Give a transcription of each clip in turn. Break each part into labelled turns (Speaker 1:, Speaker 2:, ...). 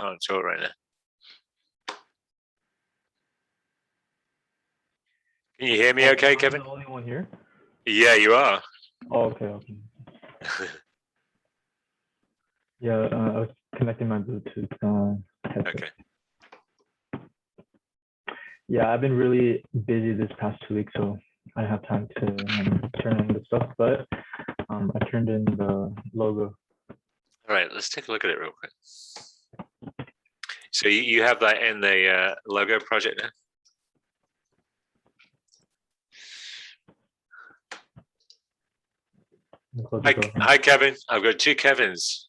Speaker 1: can't talk right now. Can you hear me okay, Kevin?
Speaker 2: I'm the only one here?
Speaker 1: Yeah, you are.
Speaker 2: Oh, okay. Yeah, I was connecting my Bluetooth headset.
Speaker 1: Okay.
Speaker 2: Yeah, I've been really busy this past 2 weeks, so I don't have time to turn in the stuff, but I turned in the logo.
Speaker 1: All right, let's take a look at it real quick. So you have that in the logo project now? Hi, Kevin. I've got two Kevins.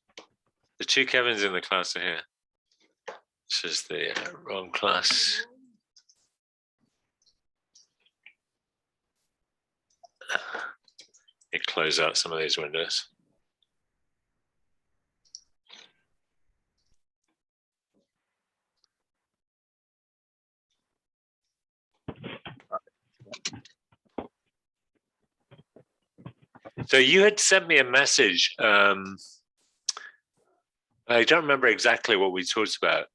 Speaker 1: The two Kevins in the class are here. This is the wrong class. Let me close out some of these windows. So you had sent me a message. I don't remember exactly what we talked about.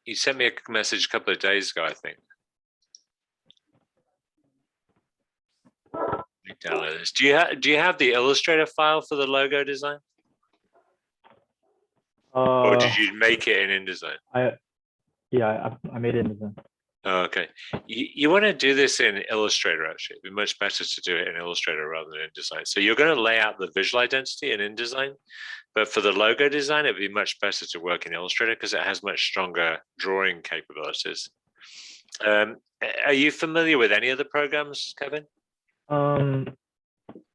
Speaker 1: You sent me a message a couple of days ago, I think. Let me download this. Do you have the Illustrator file for the logo design? Or did you make it in InDesign?
Speaker 2: I made it in InDesign.
Speaker 1: Oh, okay. You want to do this in Illustrator, actually. It'd be much better to do it in Illustrator rather than InDesign. So you're going to lay out the visual identity in InDesign, but for the logo design, it'd be much better to work in Illustrator because it has much stronger drawing capabilities. Are you familiar with any of the programs, Kevin?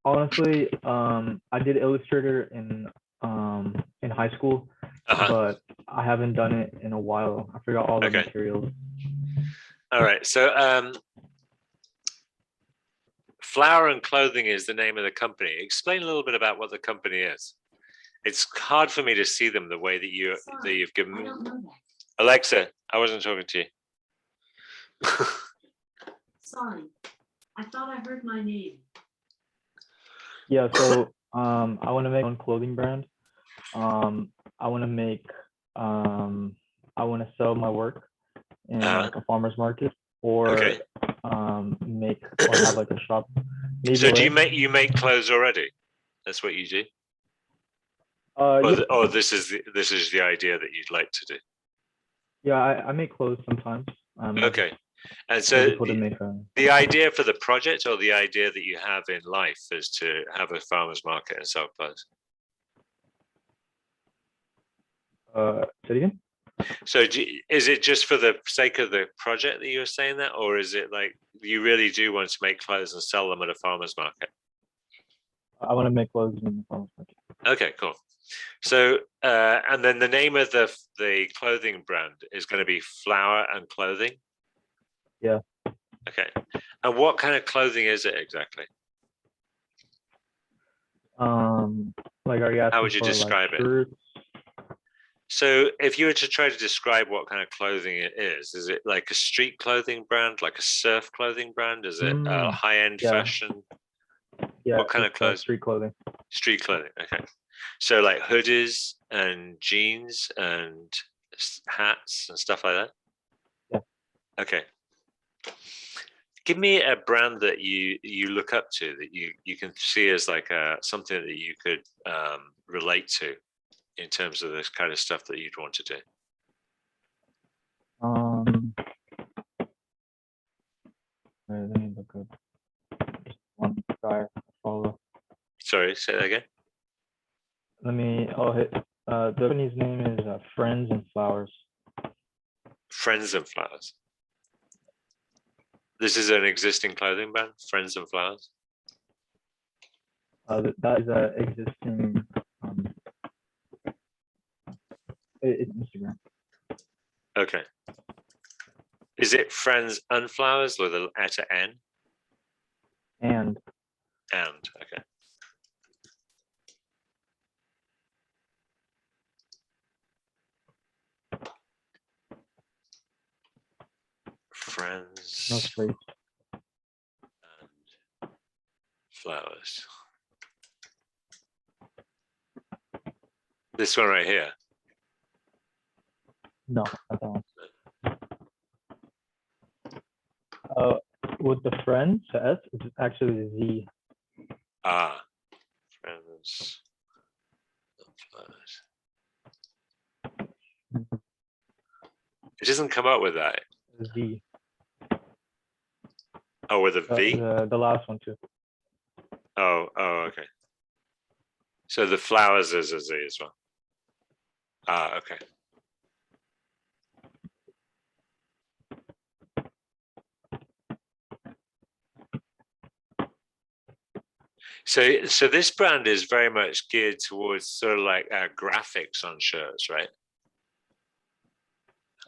Speaker 2: Honestly, I did Illustrator in high school, but I haven't done it in a while. I forgot all the materials.
Speaker 1: All right, so Flower and Clothing is the name of the company. Explain a little bit about what the company is. It's hard for me to see them the way that you've given me. Alexa, I wasn't talking to you.
Speaker 3: Sorry, I thought I heard my name.
Speaker 2: Yeah, so I want to make my own clothing brand. I want to sell my work in like a farmer's market, or have like a shop.
Speaker 1: So do you make clothes already? That's what you do? Or this is the idea that you'd like to do?
Speaker 2: Yeah, I make clothes sometimes.
Speaker 1: Okay. And so the idea for the project, or the idea that you have in life, is to have a farmer's market and sell clothes?
Speaker 2: Say it again?
Speaker 1: So is it just for the sake of the project that you're saying that, or is it like you really do want to make clothes and sell them at a farmer's market?
Speaker 2: I want to make clothes in the farmer's market.
Speaker 1: Okay, cool. So and then the name of the clothing brand is going to be Flower and Clothing?
Speaker 2: Yeah.
Speaker 1: Okay. And what kind of clothing is it exactly?
Speaker 2: Like, are you asking
Speaker 1: how would you describe it? So if you were to try to describe what kind of clothing it is it like a street clothing brand, like a surf clothing brand? Is it high-end fashion?
Speaker 2: Yeah.
Speaker 1: What kind of clothes?
Speaker 2: Street clothing.
Speaker 1: Street clothing, okay. So like hoodies and jeans and hats and stuff like that?
Speaker 2: Yeah.
Speaker 1: Okay. Give me a brand that you look up to, that you can see as like something that you could relate to in terms of this kind of stuff that you'd want to do.
Speaker 2: Let me look up one guy I follow.
Speaker 1: Sorry, say that again.
Speaker 2: The company's name is Friends and Flowers.
Speaker 1: Friends and Flowers. This is an existing clothing brand, Friends and Flowers?
Speaker 2: That is an existing, it's Instagram.
Speaker 1: Okay. Is it Friends and Flowers with a letter N?
Speaker 2: And,
Speaker 1: okay. Friends
Speaker 2: and
Speaker 1: Flowers. This one right here.
Speaker 2: No, not that one. With the friends, the S is actually the Z.
Speaker 1: Ah, friends. It doesn't come up with that.
Speaker 2: Z.
Speaker 1: Oh, with a V?
Speaker 2: The last one too.
Speaker 1: Oh, okay. So the flowers is a Z as well. Ah, okay. So this brand is very much geared towards sort of like graphics on shirts, right?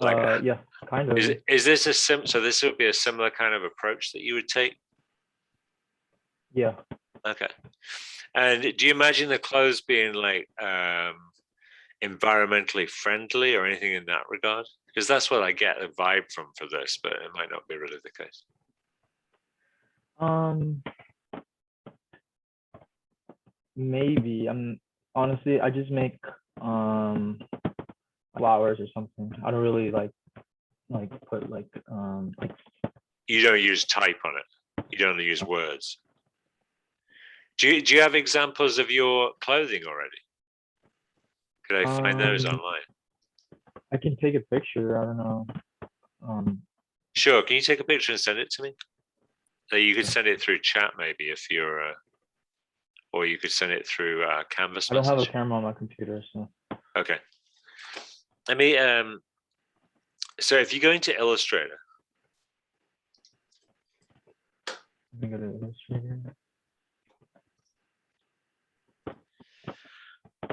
Speaker 1: Like,
Speaker 2: Yeah, kind of.
Speaker 1: is this so this would be a similar kind of approach that you would take?
Speaker 2: Yeah.
Speaker 1: Okay. And do you imagine the clothes being like environmentally friendly or anything in that regard? Because that's what I get a vibe from for this, but it might not be really the case.
Speaker 2: Maybe. Honestly, I just make flowers or something. I don't really like put like
Speaker 1: You don't use type on it. You don't use words. Do you have examples of your clothing already? Could I find those online?
Speaker 2: I can take a picture. I don't know.
Speaker 1: Sure. Can you take a picture and send it to me? So you could send it through chat maybe if you're, or you could send it through Canvas.
Speaker 2: I don't have a camera on my computer, so.
Speaker 1: Okay. Let me. So if you go into Illustrator.
Speaker 2: Let me go to Illustrator.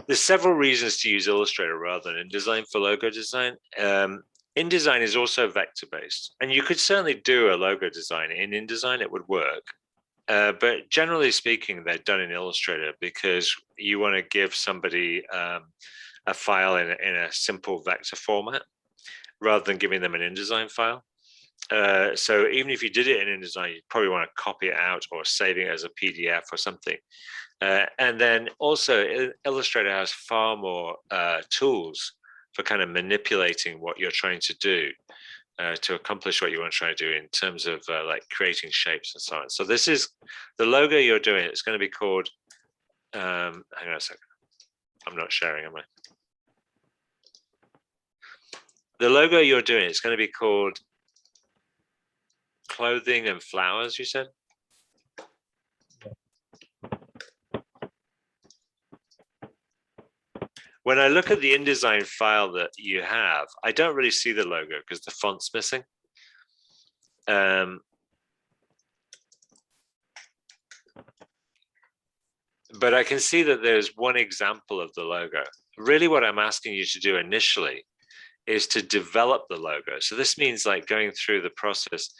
Speaker 1: There's several reasons to use Illustrator rather than InDesign for logo design. InDesign is also vector-based, and you could certainly do a logo design in InDesign, it would work. But generally speaking, they're done in Illustrator because you want to give somebody a file in a simple vector format rather than giving them an InDesign file. So even if you did it in InDesign, you'd probably want to copy it out or save it as a PDF or something. And then also Illustrator has far more tools for kind of manipulating what you're trying to do to accomplish what you want to try to do in terms of like creating shapes and so on. So this is the logo you're doing. It's going to be called, hang on a second. I'm not sharing, am I? The logo you're doing, it's going to be called Clothing and Flowers, you said? When I look at the InDesign file that you have, I don't really see the logo because the font's missing. But I can see that there's one example of the logo. Really what I'm asking you to do initially is to develop the logo. So this means like going through the process.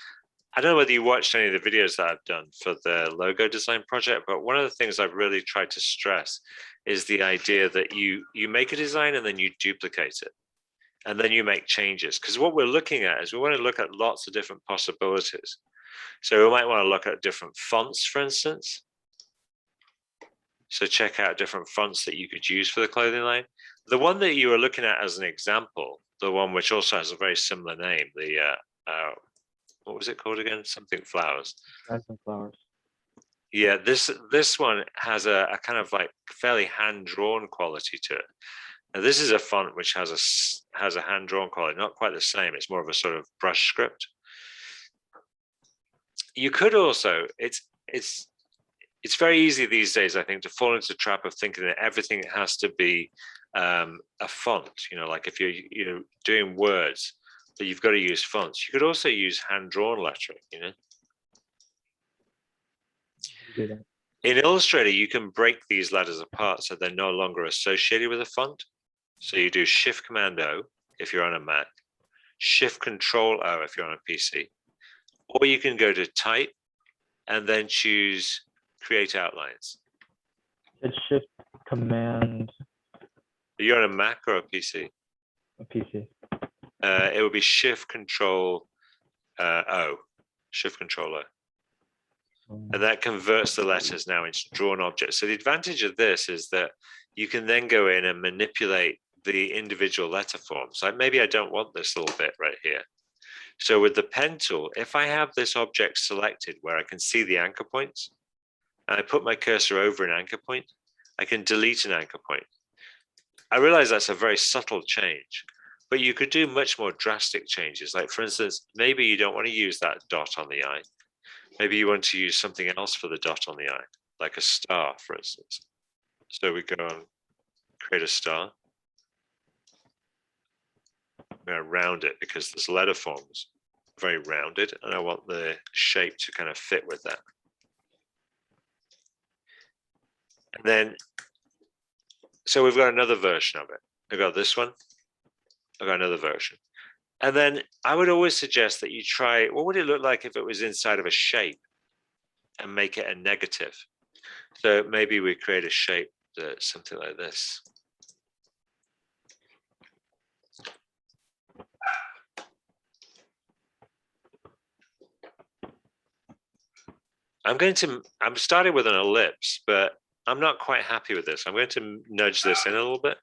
Speaker 1: I don't know whether you watched any of the videos that I've done for the logo design project, but one of the things I've really tried to stress is the idea that you make a design and then you duplicate it. And then you make changes. Because what we're looking at is we want to look at lots of different possibilities. So we might want to look at different fonts, for instance. So check out different fonts that you could use for the clothing line. The one that you were looking at as an example, the one which also has a very similar name, the what was it called again? Something flowers.
Speaker 2: Flowers.
Speaker 1: Yeah, this one has a kind of like fairly hand-drawn quality to it. Now this is a font which has a hand-drawn quality, not quite the same. It's more of a sort of brush script. You could also, it's very easy these days, I think, to fall into the trap of thinking that everything has to be a font. You know, like if you're doing words, that you've got to use fonts. You could also use hand-drawn lettering. You know.
Speaker 2: Yeah.
Speaker 1: In Illustrator, you can break these letters apart so they're no longer associated with a font. So you do Shift-Command-O if you're on a Mac, Shift-Control-O if you're on a PC, or you can go to Type and then choose Create Outlines.
Speaker 2: It's Shift-Command.
Speaker 1: You're on a Mac or a PC?
Speaker 2: A PC.
Speaker 1: It would be Shift-Control-O, Shift-Control-O. And that converts the letters now into drawn objects. So the advantage of this is that you can then go in and manipulate the individual letter forms. Like maybe I don't want this little bit right here. So with the pen tool, if I have this object selected where I can see the anchor points, and I put my cursor over an anchor point, I can delete an anchor point. I realize that's a very subtle change, but you could do much more drastic changes. Like for instance, maybe you don't want to use that dot on the eye. Maybe you want to use something else for the dot on the eye, like a star, for instance. So we go and create a star. I'm going to round it because this letter form's very rounded, and I want the shape to kind of fit with that. And then, so we've got another version of it. I've got this one. I've got another version. And then I would always suggest that you try, what would it look like if it was inside of a shape and make it a negative? So maybe we create a shape that's something like this. I'm starting with an ellipse, but I'm not quite happy with this. I'm going to nudge this in a little bit.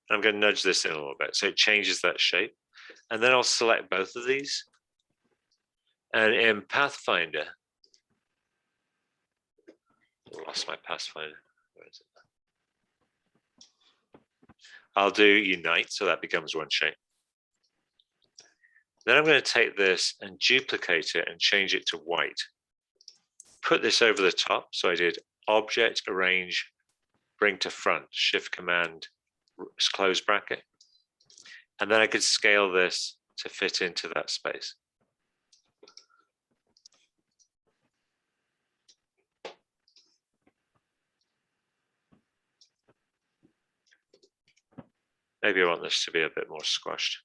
Speaker 1: And I'm going to nudge this in a little bit. So it changes that shape. And then I'll select both of these. And in Pathfinder, I lost my Pathfinder. Where is it? I'll do unite, so that becomes one shape. Then I'm going to take this and duplicate it and change it to white. Put this over the top. So I did object, arrange, bring to front, shift command, close bracket. And then I could scale this to fit into that space. Maybe I want this to be a bit more squashed.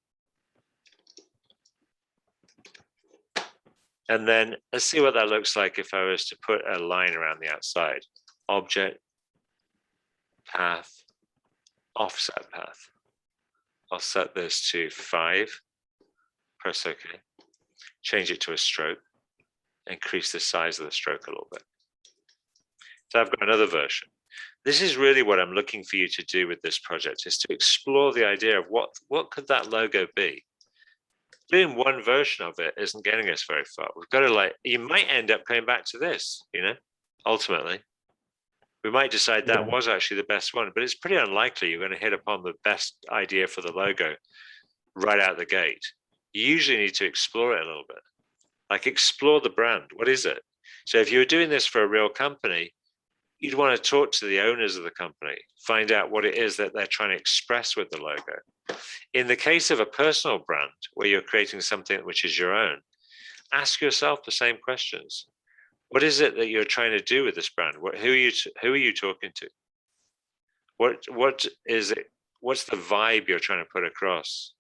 Speaker 1: And then let's see what that looks like if I was to put a line around the outside. Object, path, offset path. I'll set this to 5, press OK. Change it to a stroke, increase the size of the stroke a little bit. So I've got another version. This is really what I'm looking for you to do with this project, is to explore the idea of what could that logo be? Doing one version of it isn't getting us very far. We've got to you might end up coming back to this, ultimately. We might decide that was actually the best one, but it's pretty unlikely you're going to hit upon the best idea for the logo right out the gate. You usually need to explore it a little bit. Like explore the brand. What is it? So if you were doing this for a real company, you'd want to talk to the owners of the company, find out what it is that they're trying to express with the logo. In the case of a personal brand where you're creating something which is your own, ask yourself the same questions. What is it that you're trying to do with this brand? Who are you talking to? What is it? What's the vibe you're trying to put across?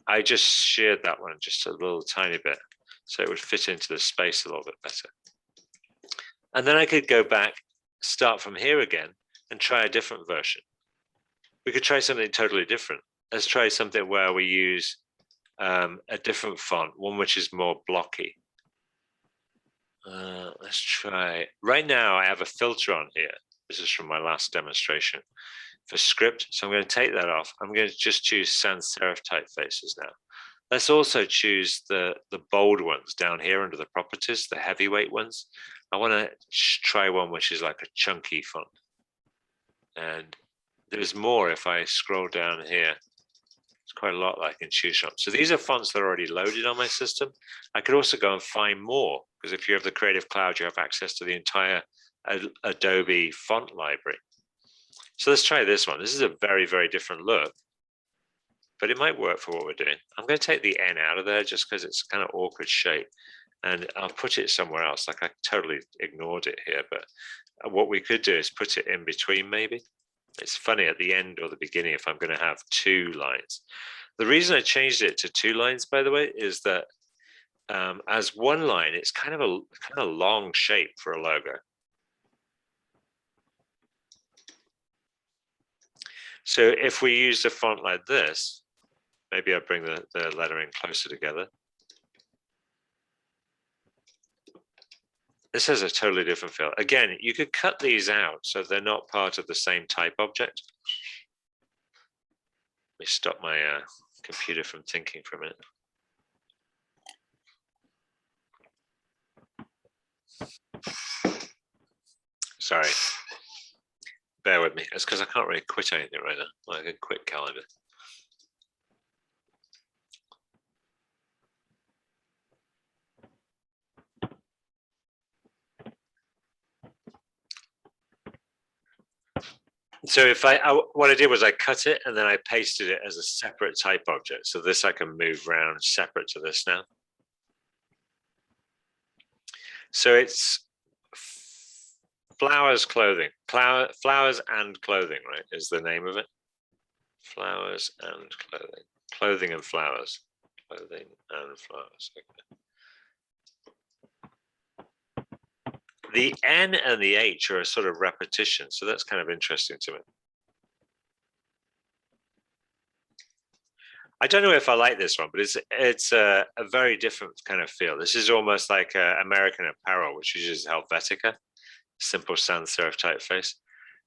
Speaker 1: I just shared that one just a little tiny bit, so it would fit into the space a little bit better. And then I could go back, start from here again, and try a different version. We could try something totally different. Let's try something where we use a different font, one which is more blocky. Let's try. Right now, I have a filter on here. This is from my last demonstration for script. So I'm going to take that off. I'm going to just choose sans serif typefaces now. Let's also choose the bold ones down here under the properties, the heavyweight ones. I want to try one which is like a chunky font. And there's more if I scroll down here. It's quite a lot that I can choose from. So these are fonts that are already loaded on my system. I could also go and find more, because if you have the Creative Cloud, you have access to the entire Adobe font library. So let's try this one. This is a very, very different look, but it might work for what we're doing. I'm going to take the N out of there just because it's kind of awkward shape, and I'll put it somewhere else. Like I totally ignored it here, but what we could do is put it in between maybe. It's funny at the end or the beginning if I'm going to have 2 lines. The reason I changed it to 2 lines, by the way, is that as one line, it's kind of a long shape for a logo. So if we use a font like this, maybe I'll bring the lettering closer together. This has a totally different feel. Again, you could cut these out so they're not part of the same type object. Let me stop my computer from thinking for a minute. Sorry. Bear with me. It's because I can't really quit anything right now. Like I can quit calendar. So if what I did was I cut it and then I pasted it as a separate type object. So this I can move around separate to this now. So it's flowers clothing, flowers and clothing, right, is the name of it. Flowers and clothing, clothing and flowers, clothing and flowers. Okay. The N and the H are a sort of repetition, so that's kind of interesting to me. I don't know if I like this one, but it's a very different kind of feel. This is almost like American Apparel, which uses Helvetica, simple sans serif typeface.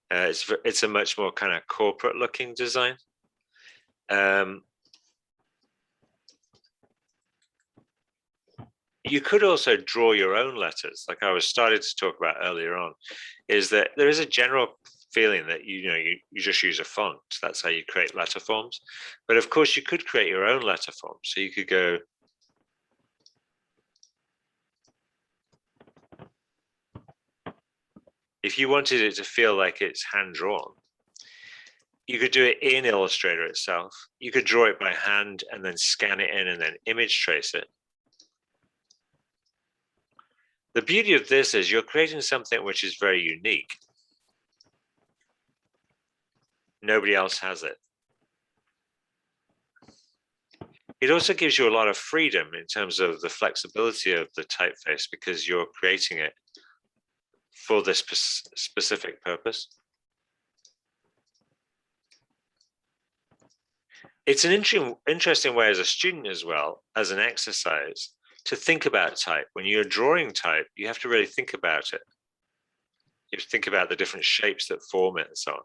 Speaker 1: It's a much more kind of corporate looking design. You could also draw your own letters, like I was starting to talk about earlier on, is that there is a general feeling that you just use a font. That's how you create letter forms. But of course, you could create your own letter form. So you could go if you wanted it to feel like it's hand drawn, you could do it in Illustrator itself. You could draw it by hand and then scan it in and then image trace it. The beauty of this is you're creating something which is very unique. Nobody else has it. It also gives you a lot of freedom in terms of the flexibility of the typeface because you're creating it for this specific purpose. It's an interesting way as a student as well, as an exercise, to think about type. When you're drawing type, you have to really think about it. You have to think about the different shapes that form it and so on.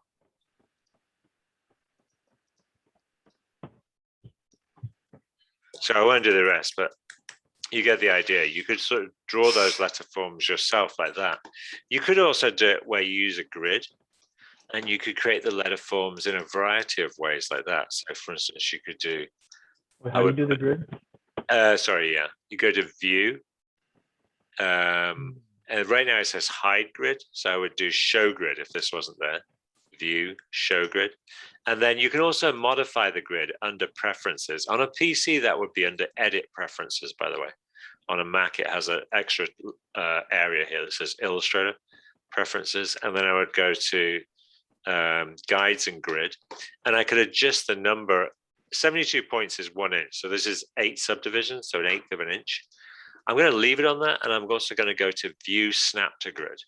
Speaker 1: So I won't do the rest, but you get the idea. You could sort of draw those letter forms yourself like that. You could also do it where you use a grid, and you could create the letter forms in a variety of ways like that. So for instance, you could do...
Speaker 2: How do you do the grid?
Speaker 1: Sorry, yeah. You go to view. And right now it says hide grid. So I would do show grid if this wasn't there. View, show grid. And then you can also modify the grid under preferences. On a PC, that would be under edit preferences, by the way. On a Mac, it has an extra area here that says Illustrator preferences. And then I would go to guides and grid. And I could adjust the number. 72 points is 1 inch. So this is 8 subdivisions, so 1/8 of an inch. I'm going to leave it on that. And I'm also going to go to view snap to grid.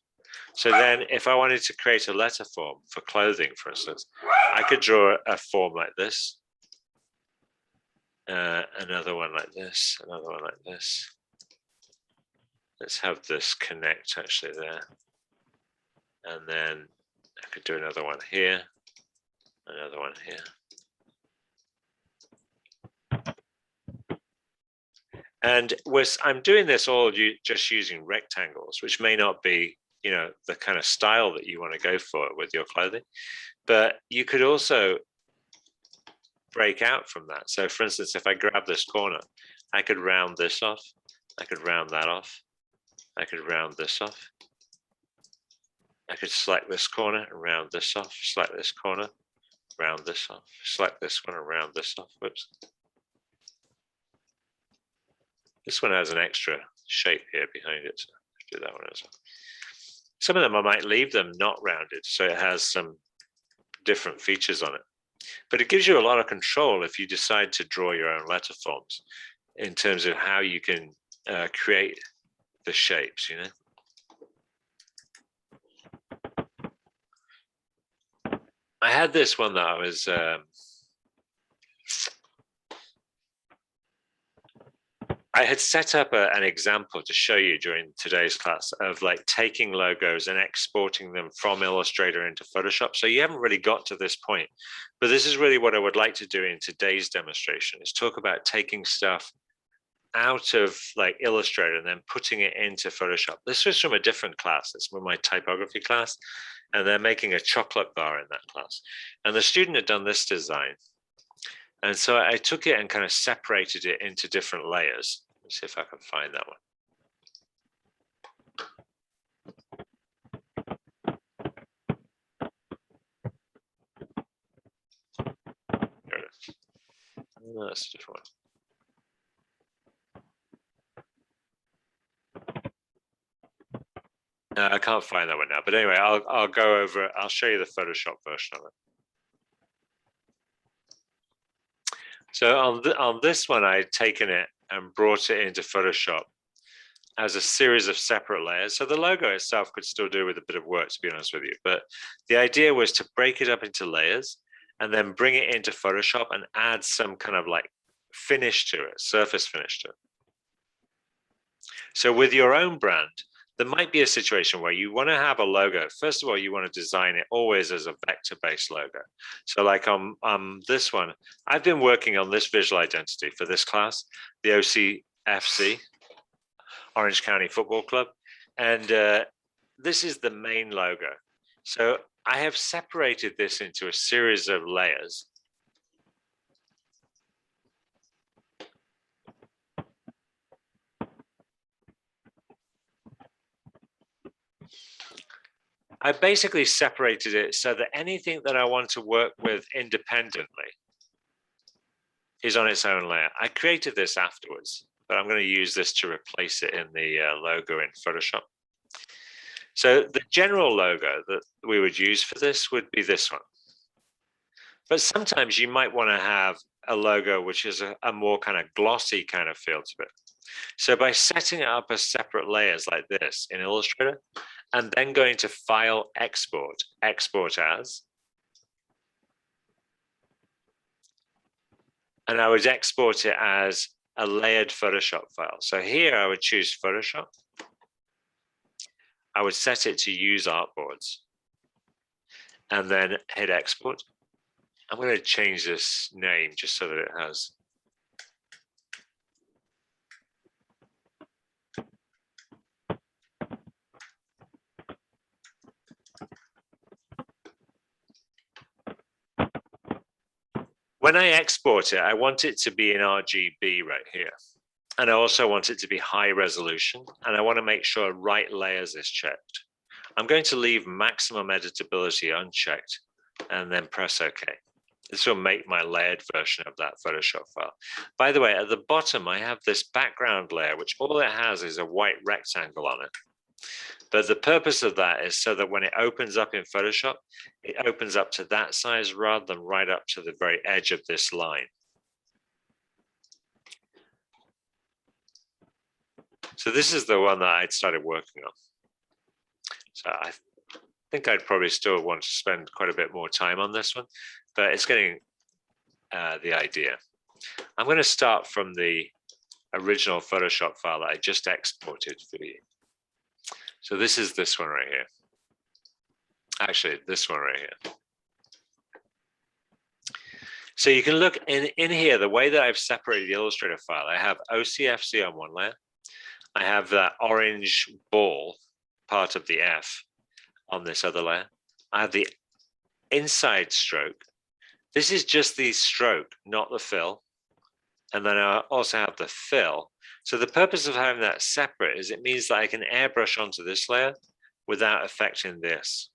Speaker 1: So then if I wanted to create a letter form for clothing, for instance, I could draw a form like this, another one like this, another one like this. Let's have this connect actually there. And then I could do another one here, another one here. And I'm doing this all just using rectangles, which may not be the kind of style that you want to go for with your clothing, but you could also break out from that. So for instance, if I grab this corner, I could round this off. I could round that off. I could round this off. I could select this corner and round this off, select this corner, round this off, select this one and round this off. Whoops. This one has an extra shape here behind it. So let's do that one as well. Some of them I might leave them not rounded, so it has some different features on it. But it gives you a lot of control if you decide to draw your own letter forms in terms of how you can create the shapes, I had this one that I was I had set up an example to show you during today's class of like taking logos and exporting them from Illustrator into Photoshop. So you haven't really got to this point, but this is really what I would like to do in today's demonstration, is talk about taking stuff out of like Illustrator and then putting it into Photoshop. This was from a different class. It's from my typography class, and they're making a chocolate bar in that class. And the student had done this design. And so I took it and kind of separated it into different layers. Let's see if I can find that one. There it is. Oh, that's a different one. I can't find that one now, but anyway, I'll go over. I'll show you the Photoshop version of it. So on this one, I had taken it and brought it into Photoshop as a series of separate layers. So the logo itself could still do with a bit of work, to be honest with you. But the idea was to break it up into layers and then bring it into Photoshop and add some kind of like finish to it, surface finish to it. So with your own brand, there might be a situation where you want to have a logo. First of all, you want to design it always as a vector-based logo. So like on this one, I've been working on this visual identity for this class, the OCFC, Orange County Football Club. And this is the main logo. So I have separated this into a series of layers. I basically separated it so that anything that I want to work with independently is on its own layer. I created this afterwards, but I'm going to use this to replace it in the logo in Photoshop. So the general logo that we would use for this would be this one. But sometimes you might want to have a logo which is a more kind of glossy kind of feel to it. So by setting it up as separate layers like this in Illustrator, and then going to File, Export, Export As. And I would export it as a layered Photoshop file. So here I would choose Photoshop. I would set it to use artboards and then hit Export. I'm going to change this name just so that it has. When I export it, I want it to be in RGB right here. And I also want it to be high resolution. And I want to make sure right layers is checked. I'm going to leave maximum editability unchecked and then press OK. This will make my layered version of that Photoshop file. By the way, at the bottom, I have this background layer, which all it has is a white rectangle on it. But the purpose of that is so that when it opens up in Photoshop, it opens up to that size rather than right up to the very edge of this line. So this is the one that I'd started working on. So I think I'd probably still want to spend quite a bit more time on this one, but it's getting the idea. I'm going to start from the original Photoshop file that I just exported for you. So this is this one right here. Actually, this one right here. So you can look in here, the way that I've separated the Illustrator file, I have OCFC on one layer. I have that orange ball part of the F on this other layer. I have the inside stroke. This is just the stroke, not the fill. And then I also have the fill. So the purpose of having that separate is it means that I can airbrush onto this layer without affecting this.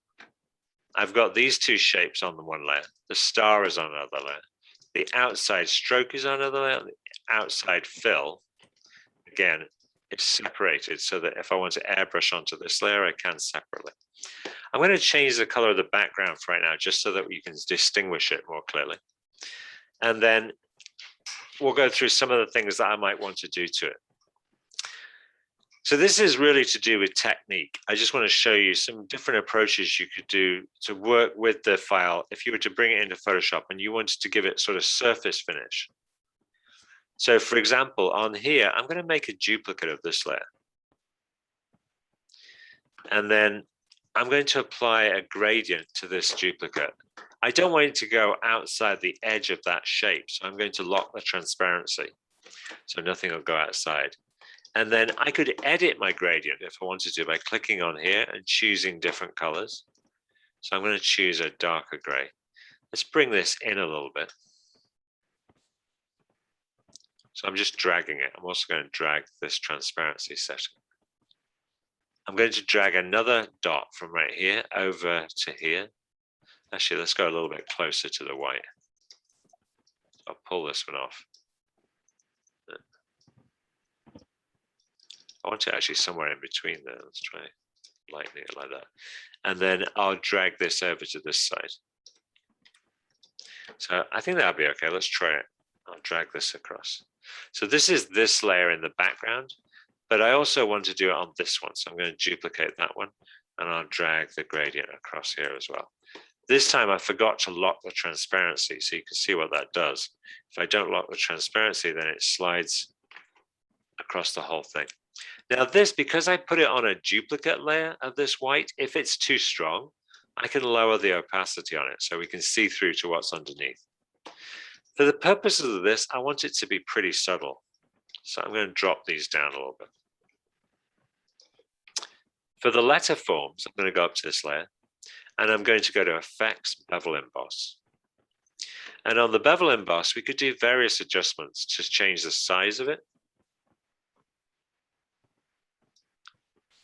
Speaker 1: I've got these two shapes on the one layer. The star is on another layer. The outside stroke is on another layer. The outside fill, again, is separated so that if I want to airbrush onto this layer, I can separately. I'm going to change the color of the background for right now, just so that you can distinguish it more clearly. And then we'll go through some of the things that I might want to do to it. So this is really to do with technique. I just want to show you some different approaches you could do to work with the file if you were to bring it into Photoshop and you wanted to give it sort of surface finish. So for example, on here, I'm going to make a duplicate of this layer. And then I'm going to apply a gradient to this duplicate. I don't want it to go outside the edge of that shape. So I'm going to lock the transparency. So nothing will go outside. And then I could edit my gradient if I wanted to by clicking on here and choosing different colors. So I'm going to choose a darker gray. Let's bring this in a little bit. So I'm just dragging it. I'm also going to drag this transparency setting. I'm going to drag another dot from right here over to here. Actually, let's go a little bit closer to the white. I'll pull this one off. I want it actually somewhere in between there. Let's try lightening it like that. And then I'll drag this over to this side. So I think that'll be okay. Let's try it. I'll drag this across. So this is this layer in the background, but I also want to do it on this one. So I'm going to duplicate that one and I'll drag the gradient across here as well. This time I forgot to lock the transparency, so you can see what that does. If I don't lock the transparency, then it slides across the whole thing. Now this, because I put it on a duplicate layer of this white, if it's too strong, I can lower the opacity on it so we can see through to what's underneath. For the purposes of this, I want it to be pretty subtle. So I'm going to drop these down a little bit. For the letter forms, I'm going to go up to this layer and I'm going to go to Effects, Bevel Emboss. And on the Bevel Emboss, we could do various adjustments to change the size of it.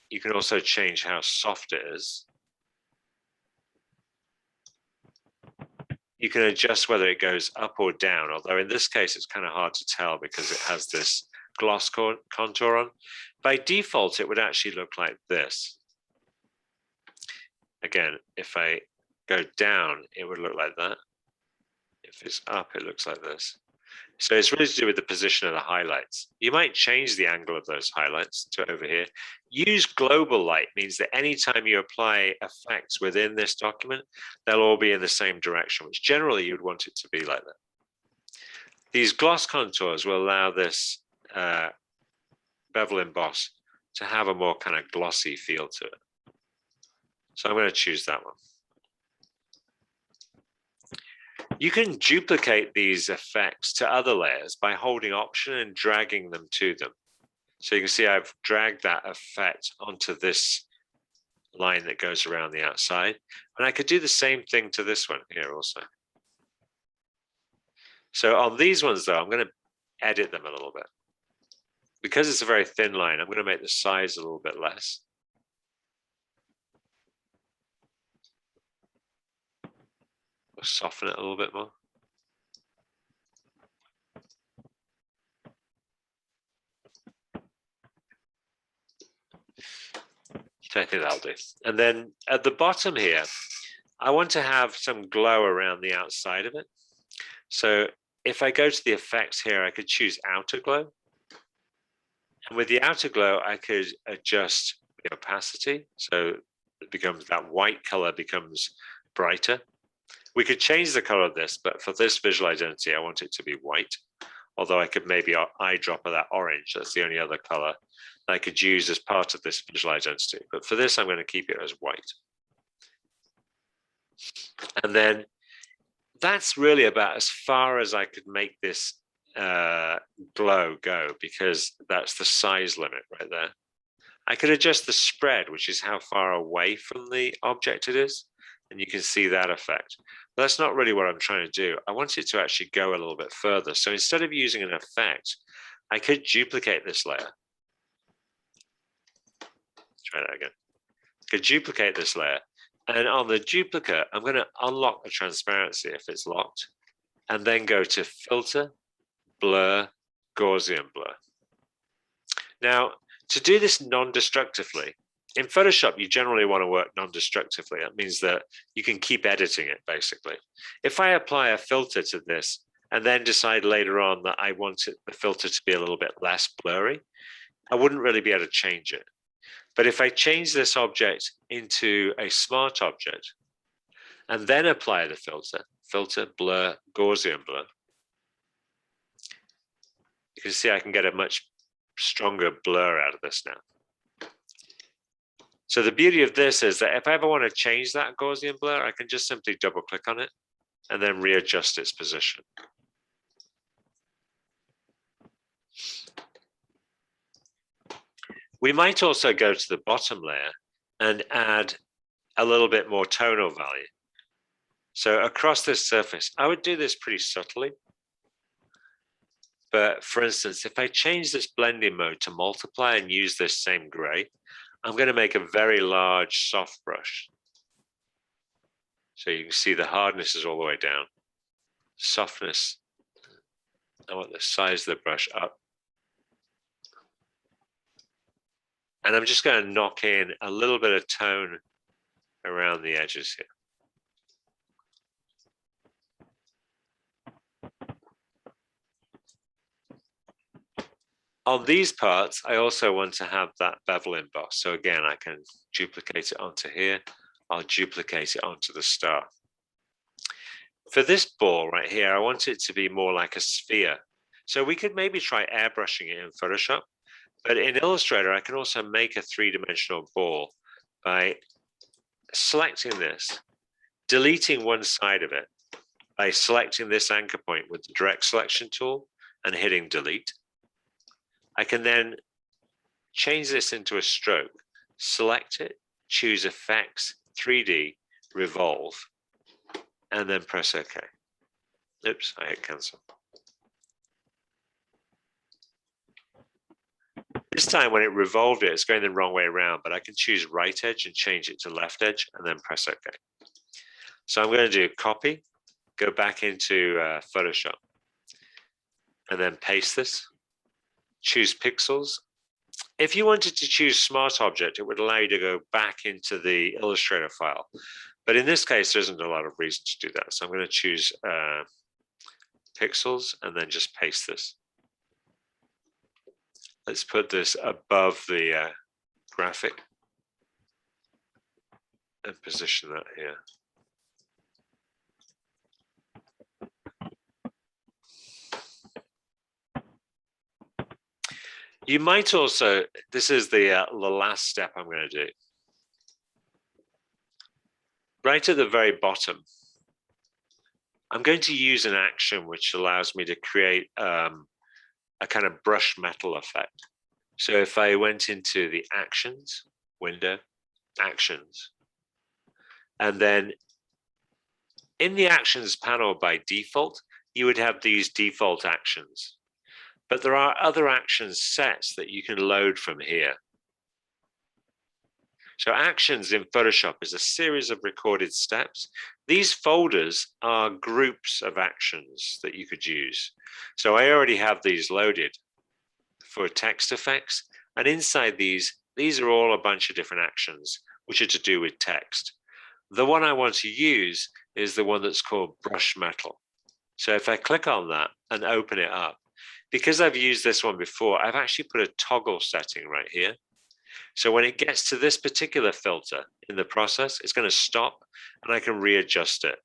Speaker 1: You can also change how soft it is. You can adjust whether it goes up or down, although in this case, it's kind of hard to tell because it has this gloss contour on. By default, it would actually look like this. Again, if I go down, it would look like that. If it's up, it looks like this. So it's really to do with the position of the highlights. You might change the angle of those highlights to over here. Use global light means that anytime you apply effects within this document, they'll all be in the same direction, which generally you'd want it to be like that. These gloss contours will allow this bevel emboss to have a more kind of glossy feel to it. So I'm going to choose that one. You can duplicate these effects to other layers by holding Option and dragging them to them. So you can see I've dragged that effect onto this line that goes around the outside. And I could do the same thing to this one here also. So on these ones though, I'm going to edit them a little bit. Because it's a very thin line, I'm going to make the size a little bit less. We'll soften it a little bit more. So I think that'll do. And then at the bottom here, I want to have some glow around the outside of it. So if I go to the effects here, I could choose outer glow. And with the outer glow, I could adjust the opacity. So it becomes that white color becomes brighter. We could change the color of this, but for this visual identity, I want it to be white. Although I could maybe eyedropper that orange. That's the only other color I could use as part of this visual identity. But for this, I'm going to keep it as white. And then that's really about as far as I could make this glow go, because that's the size limit right there. I could adjust the spread, which is how far away from the object it is. And you can see that effect. But that's not really what I'm trying to do. I want it to actually go a little bit further. So instead of using an effect, I could duplicate this layer. Try that again. I could duplicate this layer. And on the duplicate, I'm going to unlock the transparency if it's locked, and then go to Filter, Blur, Gaussian Blur. Now, to do this non-destructively, in Photoshop, you generally want to work non-destructively. That means that you can keep editing it, basically. If I apply a filter to this and then decide later on that I want the filter to be a little bit less blurry, I wouldn't really be able to change it. But if I change this object into a smart object and then apply the filter, Filter, Blur, Gaussian Blur, can see I can get a much stronger blur out of this now. So the beauty of this is that if I ever want to change that Gaussian blur, I can just simply double click on it and then readjust its position. We might also go to the bottom layer and add a little bit more tonal value. So across this surface, I would do this pretty subtly. But for instance, if I change this blending mode to multiply and use this same gray, I'm going to make a very large soft brush. So you can see the hardness is all the way down. Softness, I want the size of the brush up. And I'm just going to knock in a little bit of tone around the edges here. On these parts, I also want to have that bevel embossed. So again, I can duplicate it onto here. I'll duplicate it onto the star. For this ball right here, I want it to be more like a sphere. So we could maybe try airbrushing it in Photoshop, but in Illustrator, I can also make a three-dimensional ball by selecting this, deleting one side of it, by selecting this anchor point with the direct selection tool and hitting delete. I can then change this into a stroke, select it, choose Effects, 3D, Revolve, and then press OK. Oops, I hit cancel. This time when it revolved it, it's going the wrong way around, but I can choose right edge and change it to left edge and then press OK. So I'm going to do copy, go back into Photoshop, and then paste this. Choose pixels. If you wanted to choose smart object, it would allow you to go back into the Illustrator file. But in this case, there isn't a lot of reason to do that. So I'm going to choose pixels and then just paste this. Let's put this above the graphic and position that here. You might also, this is the last step I'm going to do. Right at the very bottom, I'm going to use an action which allows me to create a kind of brush metal effect. So if I went into the actions window, actions, and then in the actions panel by default, you would have these default actions. But there are other actions sets that you can load from here. So actions in Photoshop is a series of recorded steps. These folders are groups of actions that you could use. So I already have these loaded for text effects. And inside these are all a bunch of different actions, which are to do with text. The one I want to use is the one that's called brush metal. So if I click on that and open it up, because I've used this one before, I've actually put a toggle setting right here. So when it gets to this particular filter in the process, it's going to stop and I can readjust it.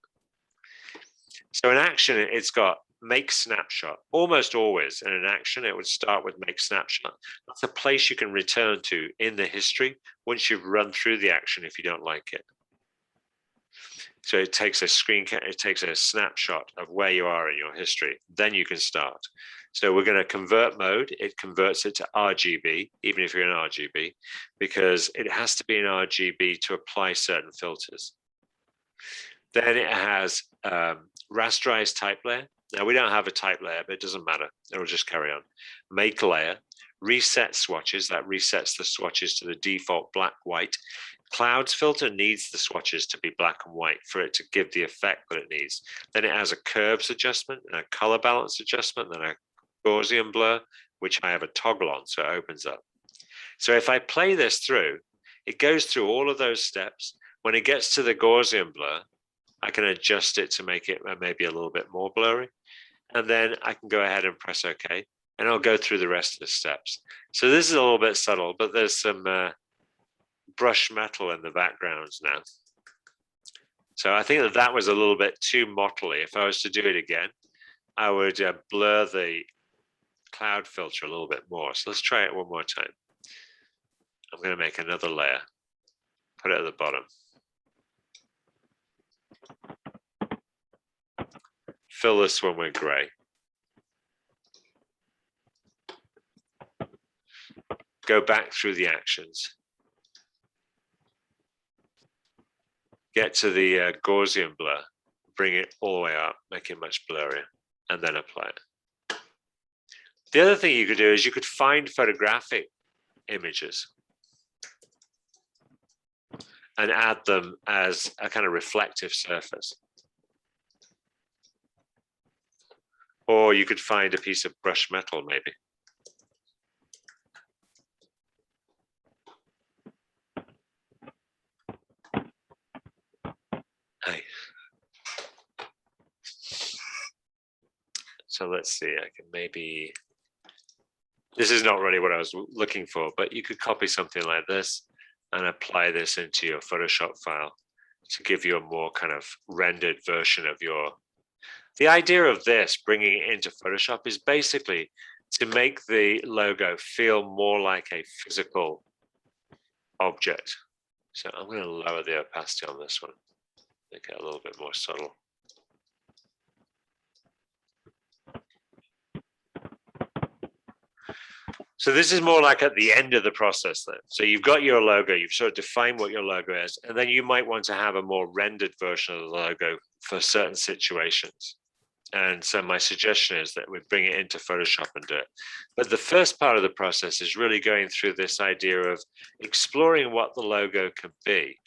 Speaker 1: So in action, it's got make snapshot. Almost always in an action, it would start with make snapshot. That's a place you can return to in the history once you've run through the action if you don't like it. So it takes a it takes a snapshot of where you are in your history. Then you can start. So we're going to convert mode. It converts it to RGB, even if you're in RGB, because it has to be in RGB to apply certain filters. Then it has rasterized type layer. Now we don't have a type layer, but it doesn't matter. It'll just carry on. Make layer, reset swatches. That resets the swatches to the default black, white. Clouds filter needs the swatches to be black and white for it to give the effect that it needs. Then it has a curves adjustment and a color balance adjustment, then a Gaussian blur, which I have a toggle on, so it opens up. So if I play this through, it goes through all of those steps. When it gets to the Gaussian blur, I can adjust it to make it maybe a little bit more blurry. And then I can go ahead and press OK, and I'll go through the rest of the steps. So this is a little bit subtle, but there's some brush metal in the backgrounds now. So I think that was a little bit too mottly. If I was to do it again, I would blur the cloud filter a little bit more. So let's try it one more time. I'm going to make another layer, put it at the bottom. Fill this one with gray. Go back through the actions. Get to the Gaussian blur, bring it all the way up, make it much blurrier, and then apply it. The other thing you could do is you could find photographic images and add them as a kind of reflective surface. Or you could find a piece of brushed metal, maybe. Hey. So let's see, I can maybe, this is not really what I was looking for, but you could copy something like this and apply this into your Photoshop file to give you a more kind of rendered version of your, the idea of this, bringing it into Photoshop, is basically to make the logo feel more like a physical object. So I'm going to lower the opacity on this one, make it a little bit more subtle. So this is more like at the end of the process then. So you've got your logo, you've sort of defined what your logo is, and then you might want to have a more rendered version of the logo for certain situations. And so my suggestion is that we bring it into Photoshop and do it. But the first part of the process is really going through this idea of exploring what the logo can be.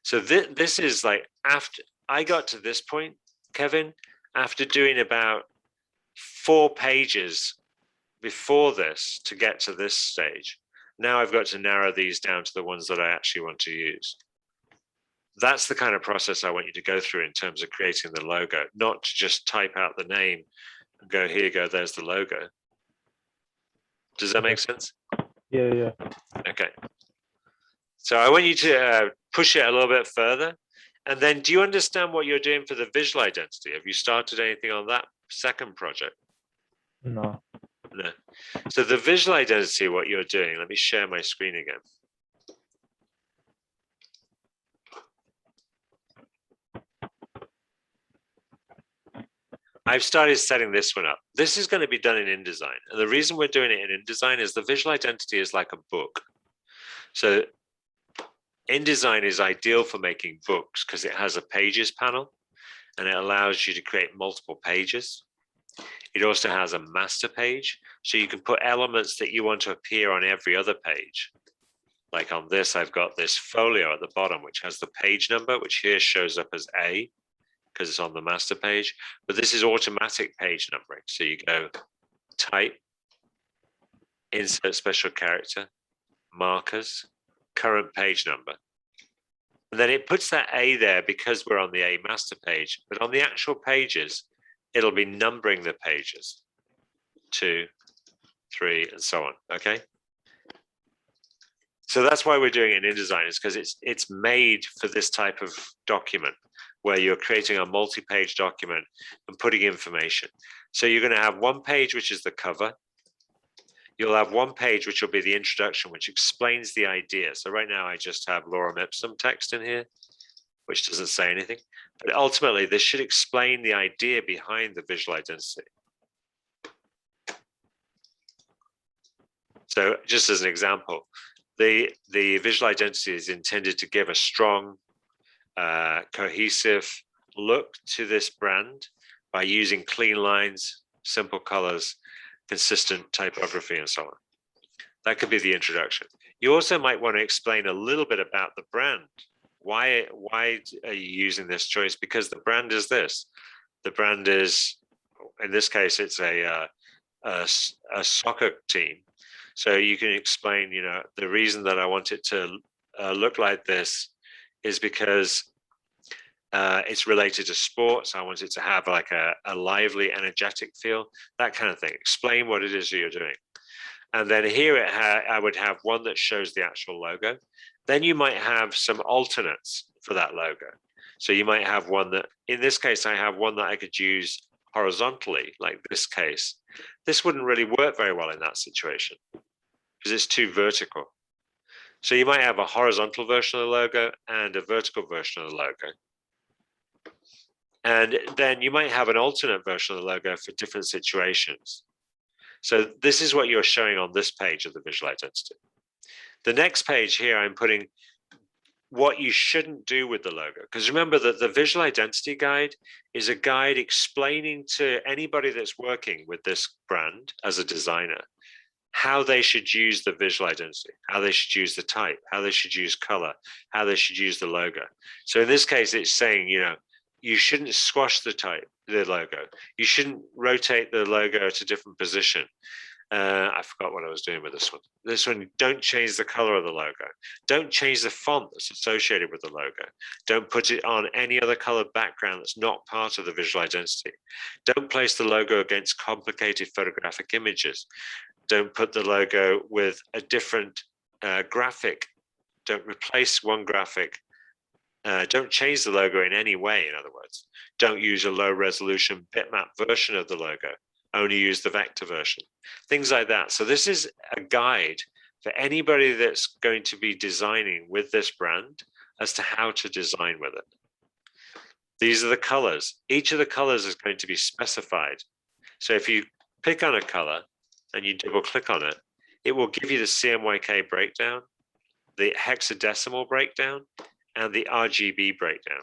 Speaker 1: So this is like, after I got to this point, Kevin, after doing about 4 pages before this to get to this stage, now I've got to narrow these down to the ones that I actually want to use. That's the kind of process I want you to go through in terms of creating the logo, not to just type out the name and go, here you go, there's the logo. Does that make sense?
Speaker 2: Yeah.
Speaker 1: Okay. So I want you to push it a little bit further. And then do you understand what you're doing for the visual identity? Have you started anything on that second project?
Speaker 2: No.
Speaker 1: No. So the visual identity, what you're doing, let me share my screen again. I've started setting this one up. This is going to be done in InDesign. And the reason we're doing it in InDesign is the visual identity is like a book. So InDesign is ideal for making books because it has a pages panel and it allows you to create multiple pages. It also has a master page, so you can put elements that you want to appear on every other page. Like on this, I've got this folio at the bottom, which has the page number, which here shows up as A, because it's on the master page. But this is automatic page numbering. So you go type, insert special character, markers, current page number. And then it puts that A there because we're on the A master page. But on the actual pages, it'll be numbering the pages, 2, 3, and so on, okay? So that's why we're doing it in InDesign, is because it's made for this type of document where you're creating a multi-page document and putting information. So you're going to have one page, which is the cover. You'll have one page, which will be the introduction, which explains the idea. So right now I just have lorem ipsum text in here, which doesn't say anything. But ultimately, this should explain the idea behind the visual identity. So just as an example, the visual identity is intended to give a strong, cohesive look to this brand by using clean lines, simple colors, consistent typography, and so on. That could be the introduction. You also might want to explain a little bit about the brand. Why are you using this choice? Because the brand is this. The brand is, in this case, it's a soccer team. So you can explain, you know, the reason that I want it to look like this is because it's related to sports. I want it to have like a lively, energetic feel, that kind of thing. Explain what it is that you're doing. And then here I would have one that shows the actual logo. Then you might have some alternates for that logo. So you might have one that, in this case, I have one that I could use horizontally, like this case, this wouldn't really work very well in that situation because it's too vertical. So you might have a horizontal version of the logo and a vertical version of the logo. And then you might have an alternate version of the logo for different situations. So this is what you're showing on this page of the visual identity. The next page here, I'm putting what you shouldn't do with the logo. Because remember that the visual identity guide is a guide explaining to anybody that's working with this brand as a designer how they should use the visual identity, how they should use the type, how they should use color, how they should use the logo. So in this case, it's saying, you know, you shouldn't squash the logo. You shouldn't rotate the logo at a different position. I forgot what I was doing with this one. This one, don't change the color of the logo. Don't change the font that's associated with the logo. Don't put it on any other colored background that's not part of the visual identity. Don't place the logo against complicated photographic images. Don't put the logo with a different graphic. Don't replace one graphic. Don't change the logo in any way, in other words. Don't use a low resolution bitmap version of the logo. Only use the vector version. Things like that. So this is a guide for anybody that's going to be designing with this brand as to how to design with it. These are the colors. Each of the colors is going to be specified. So if you pick on a color and you double click on it, it will give you the CMYK breakdown, the hexadecimal breakdown, and the RGB breakdown.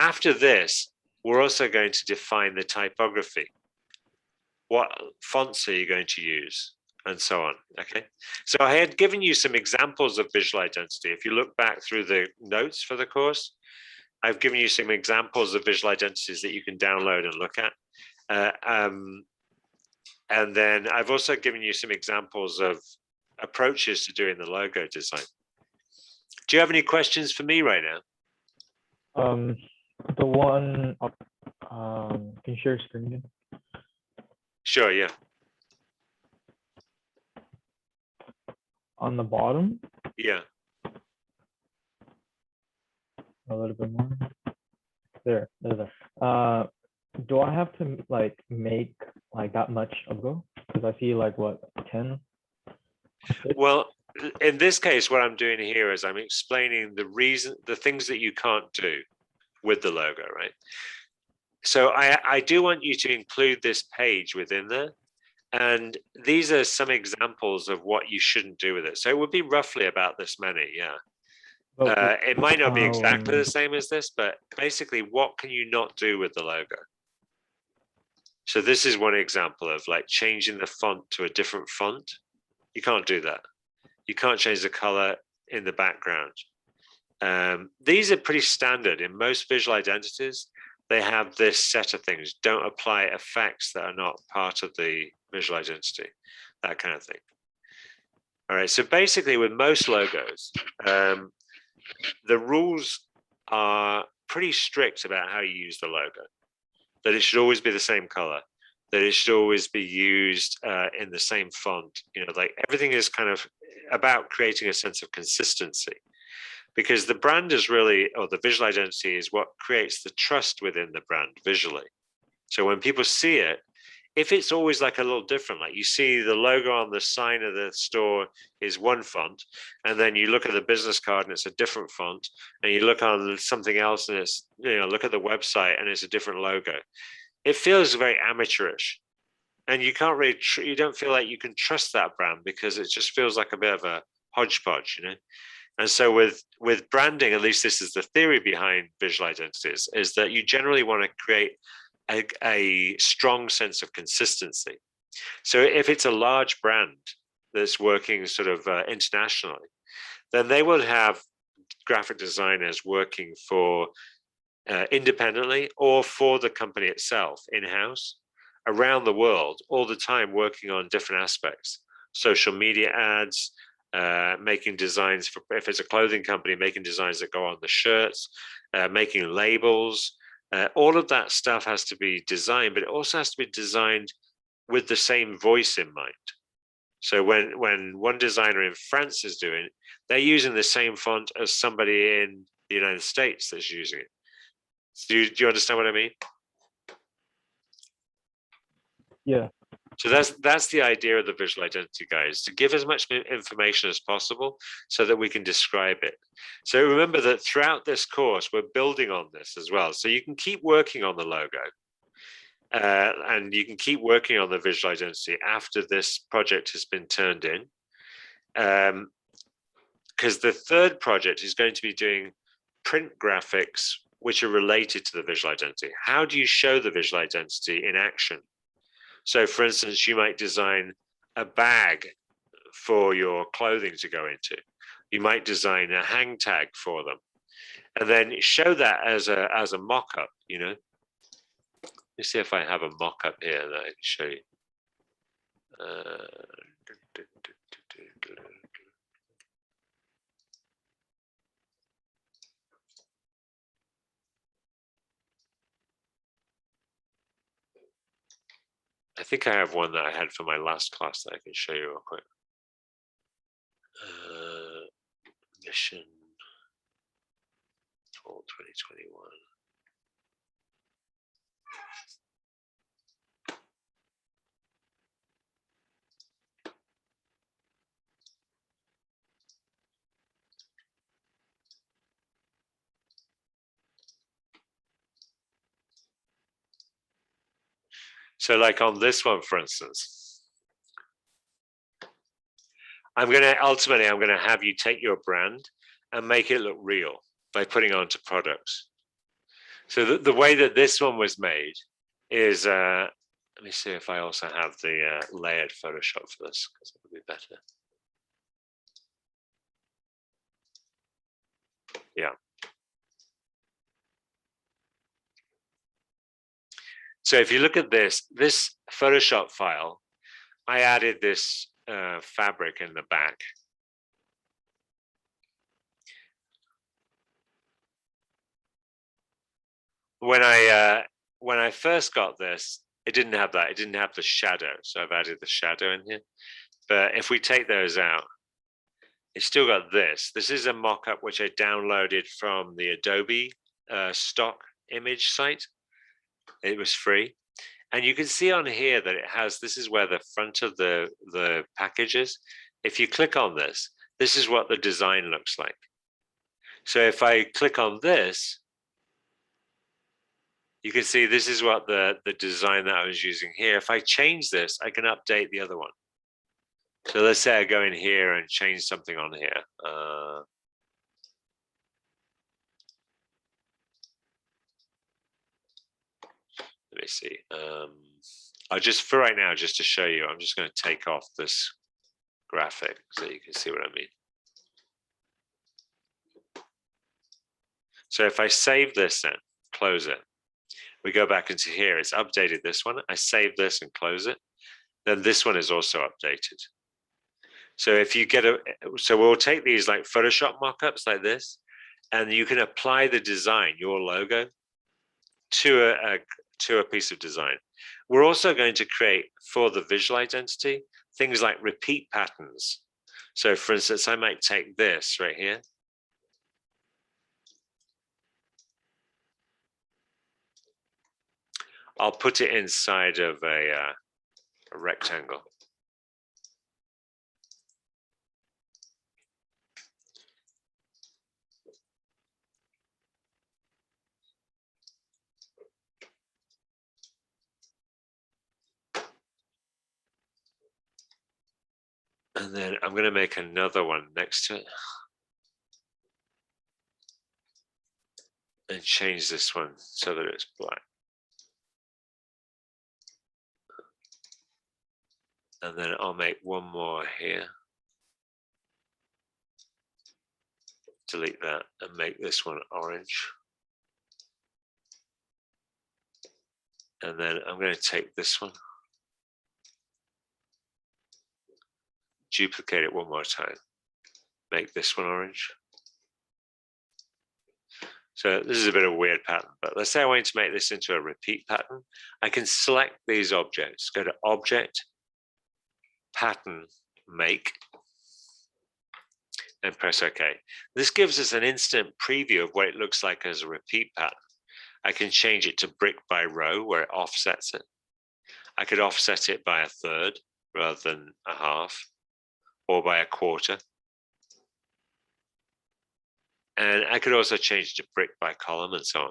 Speaker 1: After this, we're also going to define the typography. What fonts are you going to use? And so on, okay? So I had given you some examples of visual identity. If you look back through the notes for the course, I've given you some examples of visual identities that you can download and look at. And then I've also given you some examples of approaches to doing the logo design. Do you have any questions for me right now?
Speaker 2: The one, can you share your screen again?
Speaker 1: Sure, yeah.
Speaker 2: On the bottom?
Speaker 1: Yeah.
Speaker 2: A little bit more. There. Do I have to like make like that much ago? Because I see like what, 10?
Speaker 1: Well, in this case, what I'm doing here is I'm explaining the things that you can't do with the logo, right? So I do want you to include this page within there. And these are some examples of what you shouldn't do with it. So it would be roughly about this many, yeah. It might not be exactly the same as this, but basically, what can you not do with the logo? So this is one example of like changing the font to a different font. You can't do that. You can't change the color in the background. These are pretty standard in most visual identities. They have this set of things. Don't apply effects that are not part of the visual identity, that kind of thing. All right, so basically with most logos, the rules are pretty strict about how you use the logo, that it should always be the same color, that it should always be used in the same font. You know, like everything is kind of about creating a sense of consistency, because the brand is really, or the visual identity is what creates the trust within the brand visually. So when people see it, if it's always like a little different, like you see the logo on the sign of the store is one font, and then you look at the business card and it's a different font, and you look on something else and it's, you know, look at the website and it's a different logo. It feels very amateurish, and you can't really, you don't feel like you can trust that brand because it just feels like a bit of a hodgepodge, you know? And so with branding, at least this is the theory behind visual identities, is that you generally want to create a strong sense of consistency. So if it's a large brand that's working sort of internationally, then they will have graphic designers working for independently or for the company itself in-house around the world all the time, working on different aspects, social media ads, making designs for, if it's a clothing company, making designs that go on the shirts, making labels. All of that stuff has to be designed, but it also has to be designed with the same voice in mind. So when one designer in France is doing it, they're using the same font as somebody in the United States that's using it. Do you understand what I mean?
Speaker 2: Yeah.
Speaker 1: So that's the idea of the visual identity, guys, to give as much information as possible so that we can describe it. So remember that throughout this course, we're building on this as well. So you can keep working on the logo and you can keep working on the visual identity after this project has been turned in. Because the third project is going to be doing print graphics which are related to the visual identity. How do you show the visual identity in action? So for instance, you might design a bag for your clothing to go into. You might design a hang tag for them and then show that as a mock-up, you know. Let's see if I have a mock-up here that I can show you. I think I have one that I had for my last class that I can show you real quick. Mission fall 2021. So like on this one, for instance, I'm going to have you take your brand and make it look real by putting onto products. So the way that this one was made is, let me see if I also have the layered Photoshop for this, because it would be better. Yeah. So if you look at this Photoshop file, I added this fabric in the back. When I first got this, it didn't have that. It didn't have the shadow. So I've added the shadow in here. But if we take those out, it's still got this. This is a mock-up which I downloaded from the Adobe stock image site. It was free. And you can see on here that it has, this is where the front of the package is. If you click on this, this is what the design looks like. So if I click on this, you can see this is what the design that I was using here. If I change this, I can update the other one. So let's say I go in here and change something on here. Let me see. I'll just, for right now, just to show you, I'm just going to take off this graphic so you can see what I mean. So if I save this and close it, we go back into here, it's updated this one. I save this and close it. Then this one is also updated. So if you get so we'll take these like Photoshop mockups like this, and you can apply the design, your logo, to a piece of design. We're also going to create for the visual identity things like repeat patterns. So for instance, I might take this right here. I'll put it inside of a rectangle. And then I'm going to make another one next to it. And change this one so that it's black. And then I'll make one more here. Delete that and make this one orange. And then I'm going to take this one, duplicate it one more time, make this one orange. So this is a bit of a weird pattern, but let's say I want to make this into a repeat pattern. I can select these objects, go to Object, Pattern, Make, and press OK. This gives us an instant preview of what it looks like as a repeat pattern. I can change it to brick by row where it offsets it. I could offset it by a third rather than a half, or by a quarter. And I could also change it to brick by column and so on.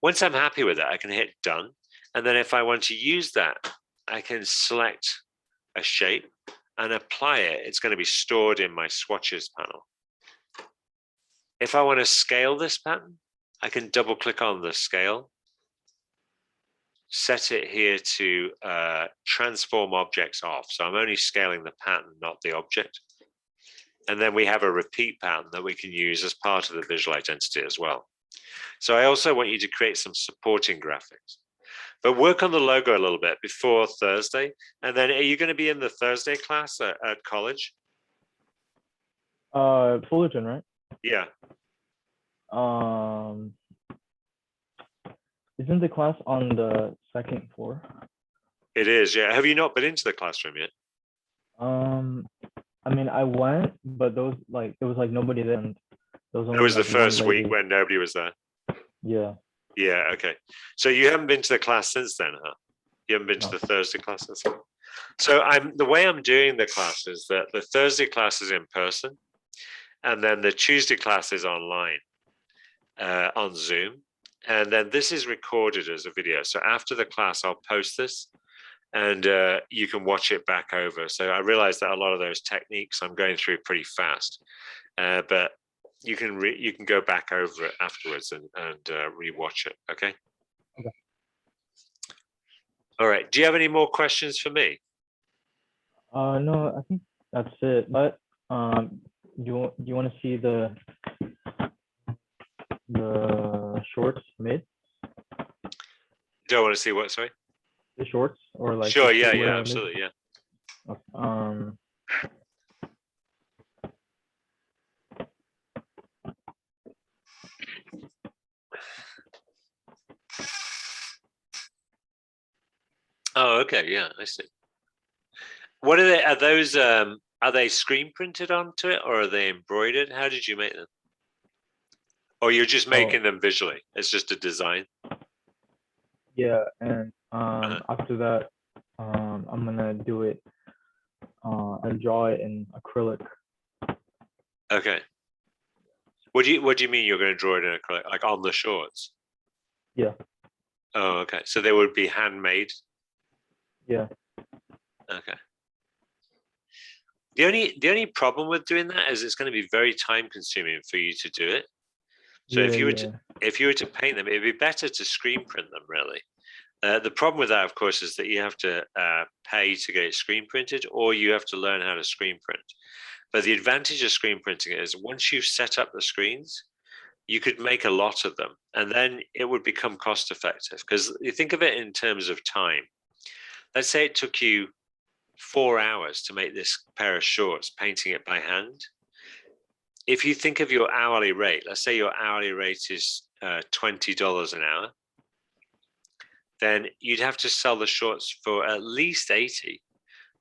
Speaker 1: Once I'm happy with that, I can hit done. And then if I want to use that, I can select a shape and apply it. It's going to be stored in my swatches panel. If I want to scale this pattern, I can double click on the scale, set it here to transform objects off. So I'm only scaling the pattern, not the object. And then we have a repeat pattern that we can use as part of the visual identity as well. So I also want you to create some supporting graphics, but work on the logo a little bit before Thursday. And then are you going to be in the Thursday class at college?
Speaker 2: Fullerton, right?
Speaker 1: Yeah.
Speaker 2: Isn't the class on the second floor?
Speaker 1: It is, yeah. Have you not been into the classroom yet?
Speaker 2: I mean, I went, but there was like nobody there, and there was only
Speaker 1: It was the
Speaker 2: like, one
Speaker 1: first week
Speaker 2: lady.
Speaker 1: when nobody was there.
Speaker 2: Yeah.
Speaker 1: Yeah, okay. So you haven't been to the class since then, huh? You haven't been to
Speaker 2: No.
Speaker 1: the Thursday classes? So the way I'm doing the class is that the Thursday class is in person, and then the Tuesday class is online on Zoom. And then this is recorded as a video. So after the class, I'll post this, and you can watch it back over. So I realize that a lot of those techniques I'm going through pretty fast, but you can go back over it afterwards and rewatch it. Okay.
Speaker 2: Okay.
Speaker 1: All right. Do you have any more questions for me?
Speaker 2: No, I think that's it. But do you want to see the shorts made?
Speaker 1: Do I want to see what? Sorry.
Speaker 2: The shorts or like
Speaker 1: Sure.
Speaker 2: the
Speaker 1: Yeah.
Speaker 2: streetwear
Speaker 1: Yeah.
Speaker 2: I made?
Speaker 1: Absolutely. Yeah.
Speaker 2: Okay.
Speaker 1: Oh, okay. Yeah, I see. What are they? Are those? Are they screen printed onto it, or are they embroidered? How did you make them? Or you're just making them visually? It's just a design.
Speaker 2: Yeah, and
Speaker 1: Uh-huh.
Speaker 2: after that, I'm gonna do it and draw it in acrylic.
Speaker 1: Okay. What do you mean you're going to draw it in acrylic, like on the shorts?
Speaker 2: Yeah.
Speaker 1: Oh, okay. So they would be handmade.
Speaker 2: Yeah.
Speaker 1: Okay. The only problem with doing that is it's going to be very time consuming for you to do it. So if you were to paint them, it'd be better to screen print them, really. The problem with that, of course, is that you have to pay to get it screen printed, or you have to learn how to screen print. But the advantage of screen printing is once you've set up the screens, you could make a lot of them, and then it would become cost effective. Because you think of it in terms of time. Let's say it took you 4 hours to make this pair of shorts, painting it by hand. If you think of your hourly rate, let's say your hourly rate is $20 an hour, then you'd have to sell the shorts for at least 80,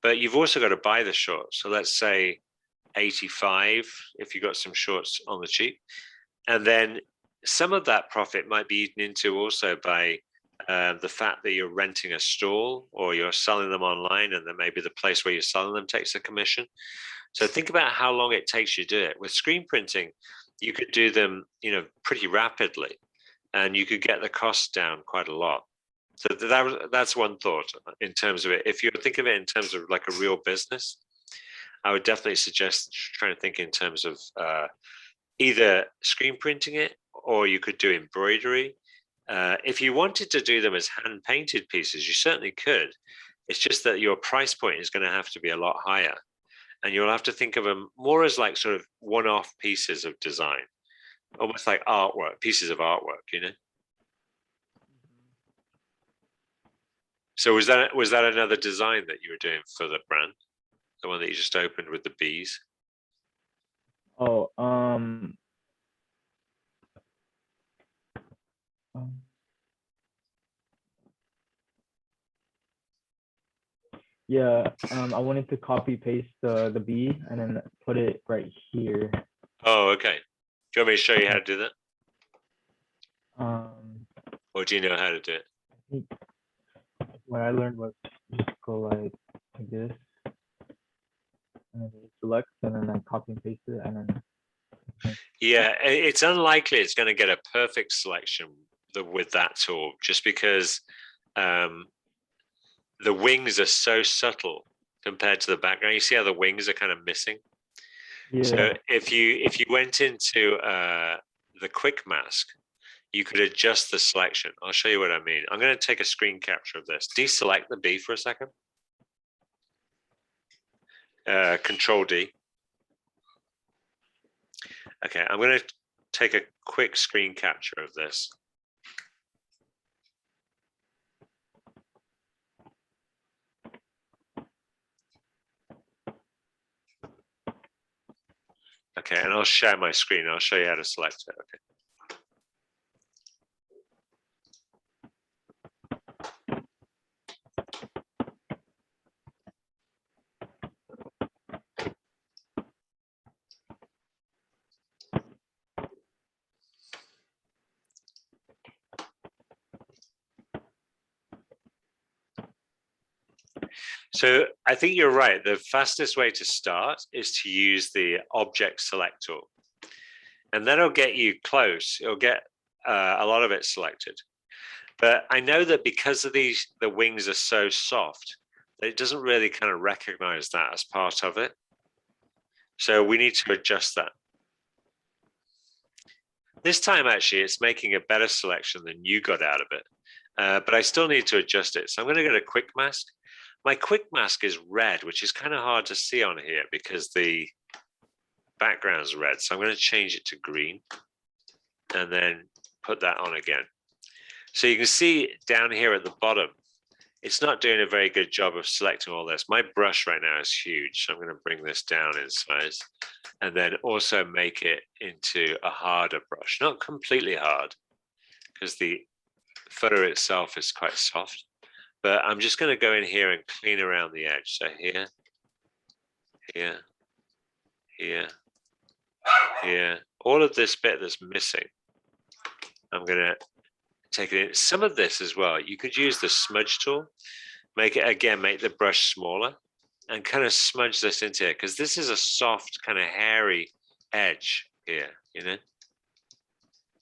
Speaker 1: but you've also got to buy the shorts. So let's say 85 if you got some shorts on the cheap. And then some of that profit might be eaten into also by the fact that you're renting a stall or you're selling them online, and then maybe the place where you're selling them takes a commission. So think about how long it takes you to do it. With screen printing, you could do them, pretty rapidly, and you could get the costs down quite a lot. So that's one thought in terms of it. If you think of it in terms of like a real business, I would definitely suggest trying to think in terms of either screen printing it, or you could do embroidery. If you wanted to do them as hand painted pieces, you certainly could. It's just that your price point is going to have to be a lot higher, and you'll have to think of them more as like sort of one-off pieces of design, almost like artwork, pieces of artwork. So was that another design that you were doing for the brand, the one that you just opened with the bees?
Speaker 2: Oh, yeah, I wanted to copy paste the bee and then put it right here.
Speaker 1: Oh, okay. Do you want me to show you how to do that? Or do you know how to do it?
Speaker 2: I think what I learned was just go like this, and then select, and then I copy and paste it, and then.
Speaker 1: Yeah, it's unlikely it's going to get a perfect selection with that tool, just because the wings are so subtle compared to the background. You see how the wings are kind of missing?
Speaker 2: Yeah.
Speaker 1: So if you went into the quick mask, you could adjust the selection. I'll show you what I mean. I'm going to take a screen capture of this. Deselect the B for a second. Control D. Okay, I'm going to take a quick screen capture of this. Okay, and I'll share my screen. I'll show you how to select it. Okay. So I think you're right. The fastest way to start is to use the object select tool. And that'll get you close. It'll get a lot of it selected. But I know that because of the wings are so soft, that it doesn't really kind of recognize that as part of it. So we need to adjust that. This time, actually, it's making a better selection than you got out of it. But I still need to adjust it. So I'm going to go to quick mask. My quick mask is red, which is kind of hard to see on here because the background's red. So I'm going to change it to green and then put that on again. So you can see down here at the bottom, it's not doing a very good job of selecting all this. My brush right now is huge. So I'm going to bring this down in size and then also make it into a harder brush. Not completely hard because the photo itself is quite soft. But I'm just going to go in here and clean around the edge. So here, here, here, here. All of this bit that's missing, I'm going to take it in. Some of this as well, you could use the smudge tool. Make it, again, make the brush smaller and kind of smudge this into it because this is a soft, kind of hairy edge here, you know?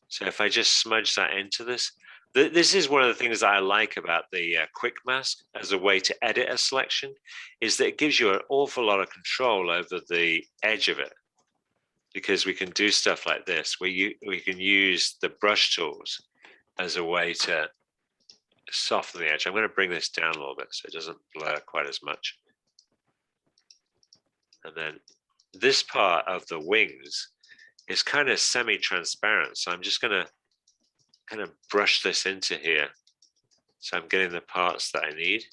Speaker 1: So if I just smudge that into this, this is one of the things that I like about the quick mask as a way to edit a selection, is that it gives you an awful lot of control over the edge of it, because we can do stuff like this where we can use the brush tools as a way to soften the edge. I'm going to bring this down a little bit so it doesn't blur quite as much. And then this part of the wings is kind of semi-transparent, so I'm just going to kind of brush this into here. So I'm getting the parts that I need.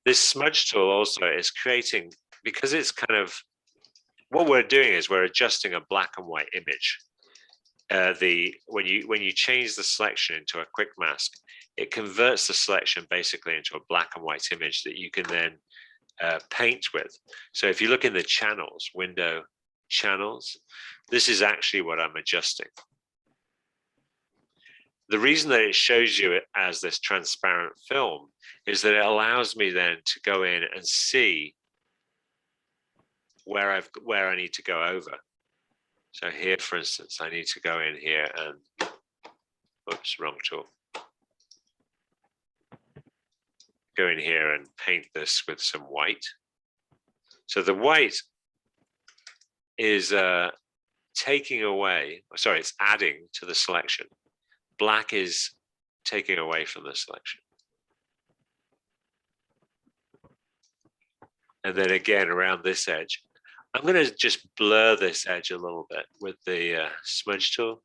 Speaker 1: This smudge tool also is creating, because it's kind of, what we're doing is we're adjusting a black and white image. When you change the selection into a quick mask, it converts the selection basically into a black and white image that you can then paint with. So if you look in the channels window, channels, this is actually what I'm adjusting. The reason that it shows you it as this transparent film is that it allows me then to go in and see where I need to go over. So here, for instance, I need to go in here and, oops, wrong tool. Go in here and paint this with some white. So the white is taking away, sorry, it's adding to the selection. Black is taking away from the selection. And then again, around this edge, I'm going to just blur this edge a little bit with the smudge tool.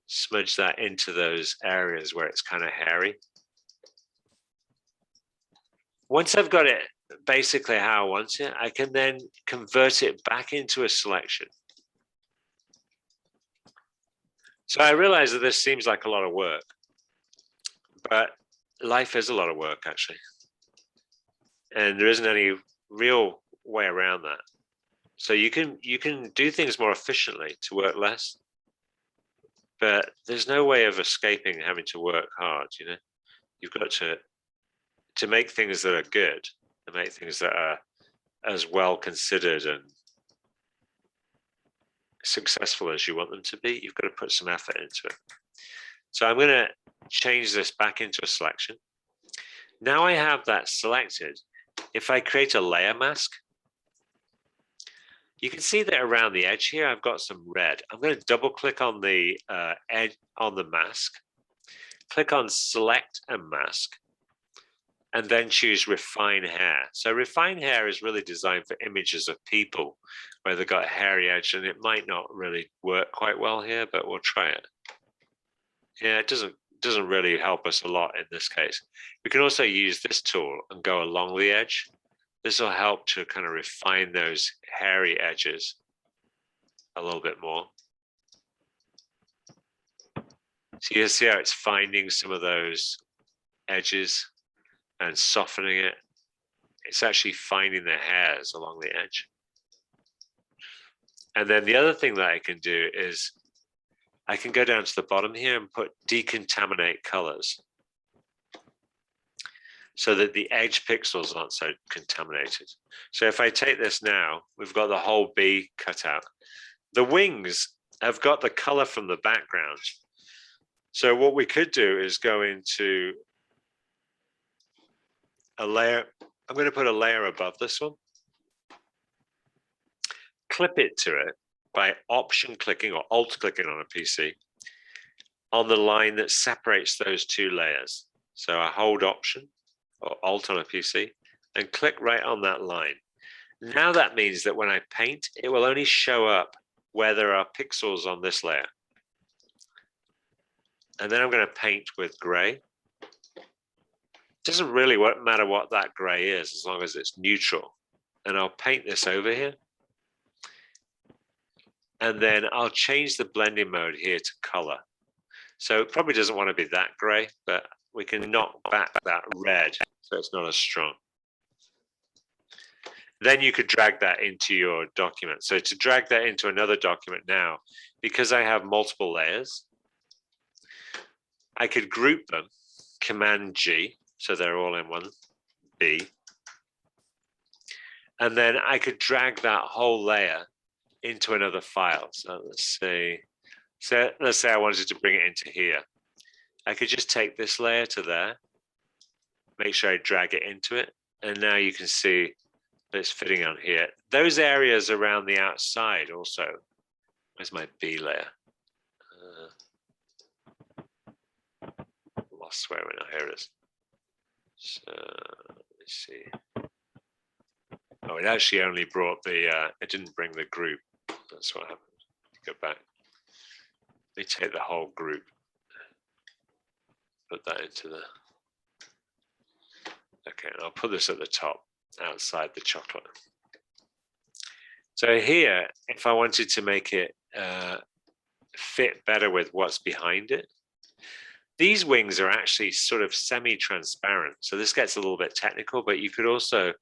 Speaker 1: Smudge that into those areas where it's kind of hairy. Once I've got it basically how I want it, I can then convert it back into a selection. So I realize that this seems like a lot of work, but life is a lot of work actually. And there isn't any real way around that. So you can do things more efficiently to work less, but there's no way of escaping having to work hard. You know, you've got to make things that are good, to make things that are as well considered and successful as you want them to be. You've got to put some effort into it. So I'm going to change this back into a selection. Now I have that selected. If I create a layer mask, you can see that around the edge here, I've got some red. I'm going to double click on the edge on the mask, click on select and mask, and then choose refine hair. So refine hair is really designed for images of people where they've got hairy edge, and it might not really work quite well here, but we'll try it. Yeah, it doesn't really help us a lot in this case. We can also use this tool and go along the edge. This will help to kind of refine those hairy edges a little bit more. So you see how it's finding some of those edges and softening it. It's actually finding the hairs along the edge. And then the other thing that I can do is I can go down to the bottom here and put decontaminate colors so that the edge pixels aren't so contaminated. So if I take this now, we've got the whole bee cut out. The wings have got the color from the background. So what we could do is go into a layer. I'm going to put a layer above this one. Clip it to it by option clicking or alt clicking on a PC on the line that separates those two layers. So I hold option or alt on a PC and click right on that line. Now that means that when I paint, it will only show up where there are pixels on this layer. And then I'm going to paint with gray. It doesn't really matter what that gray is as long as it's neutral. And I'll paint this over here. And then I'll change the blending mode here to color. So it probably doesn't want to be that gray, but we can knock back that red so it's not as strong. Then you could drag that into your document. So to drag that into another document now, because I have multiple layers, I could group them, Command G, so they're all in one B. And then I could drag that whole layer into another file. So let's say I wanted to bring it into here. I could just take this layer to there, make sure I drag it into it, and now you can see that it's fitting on here. Those areas around the outside also. Where's my B layer? Lost where we're not. Here it is. So let's see. Oh, it actually only brought the. It didn't bring the group. That's what happened. Go back. Let me take the whole group. Put that into the. Okay, and I'll put this at the top, outside the chocolate. So here, if I wanted to make it fit better with what's behind it, these wings are actually sort of semi-transparent. So this gets a little bit technical, but you could also,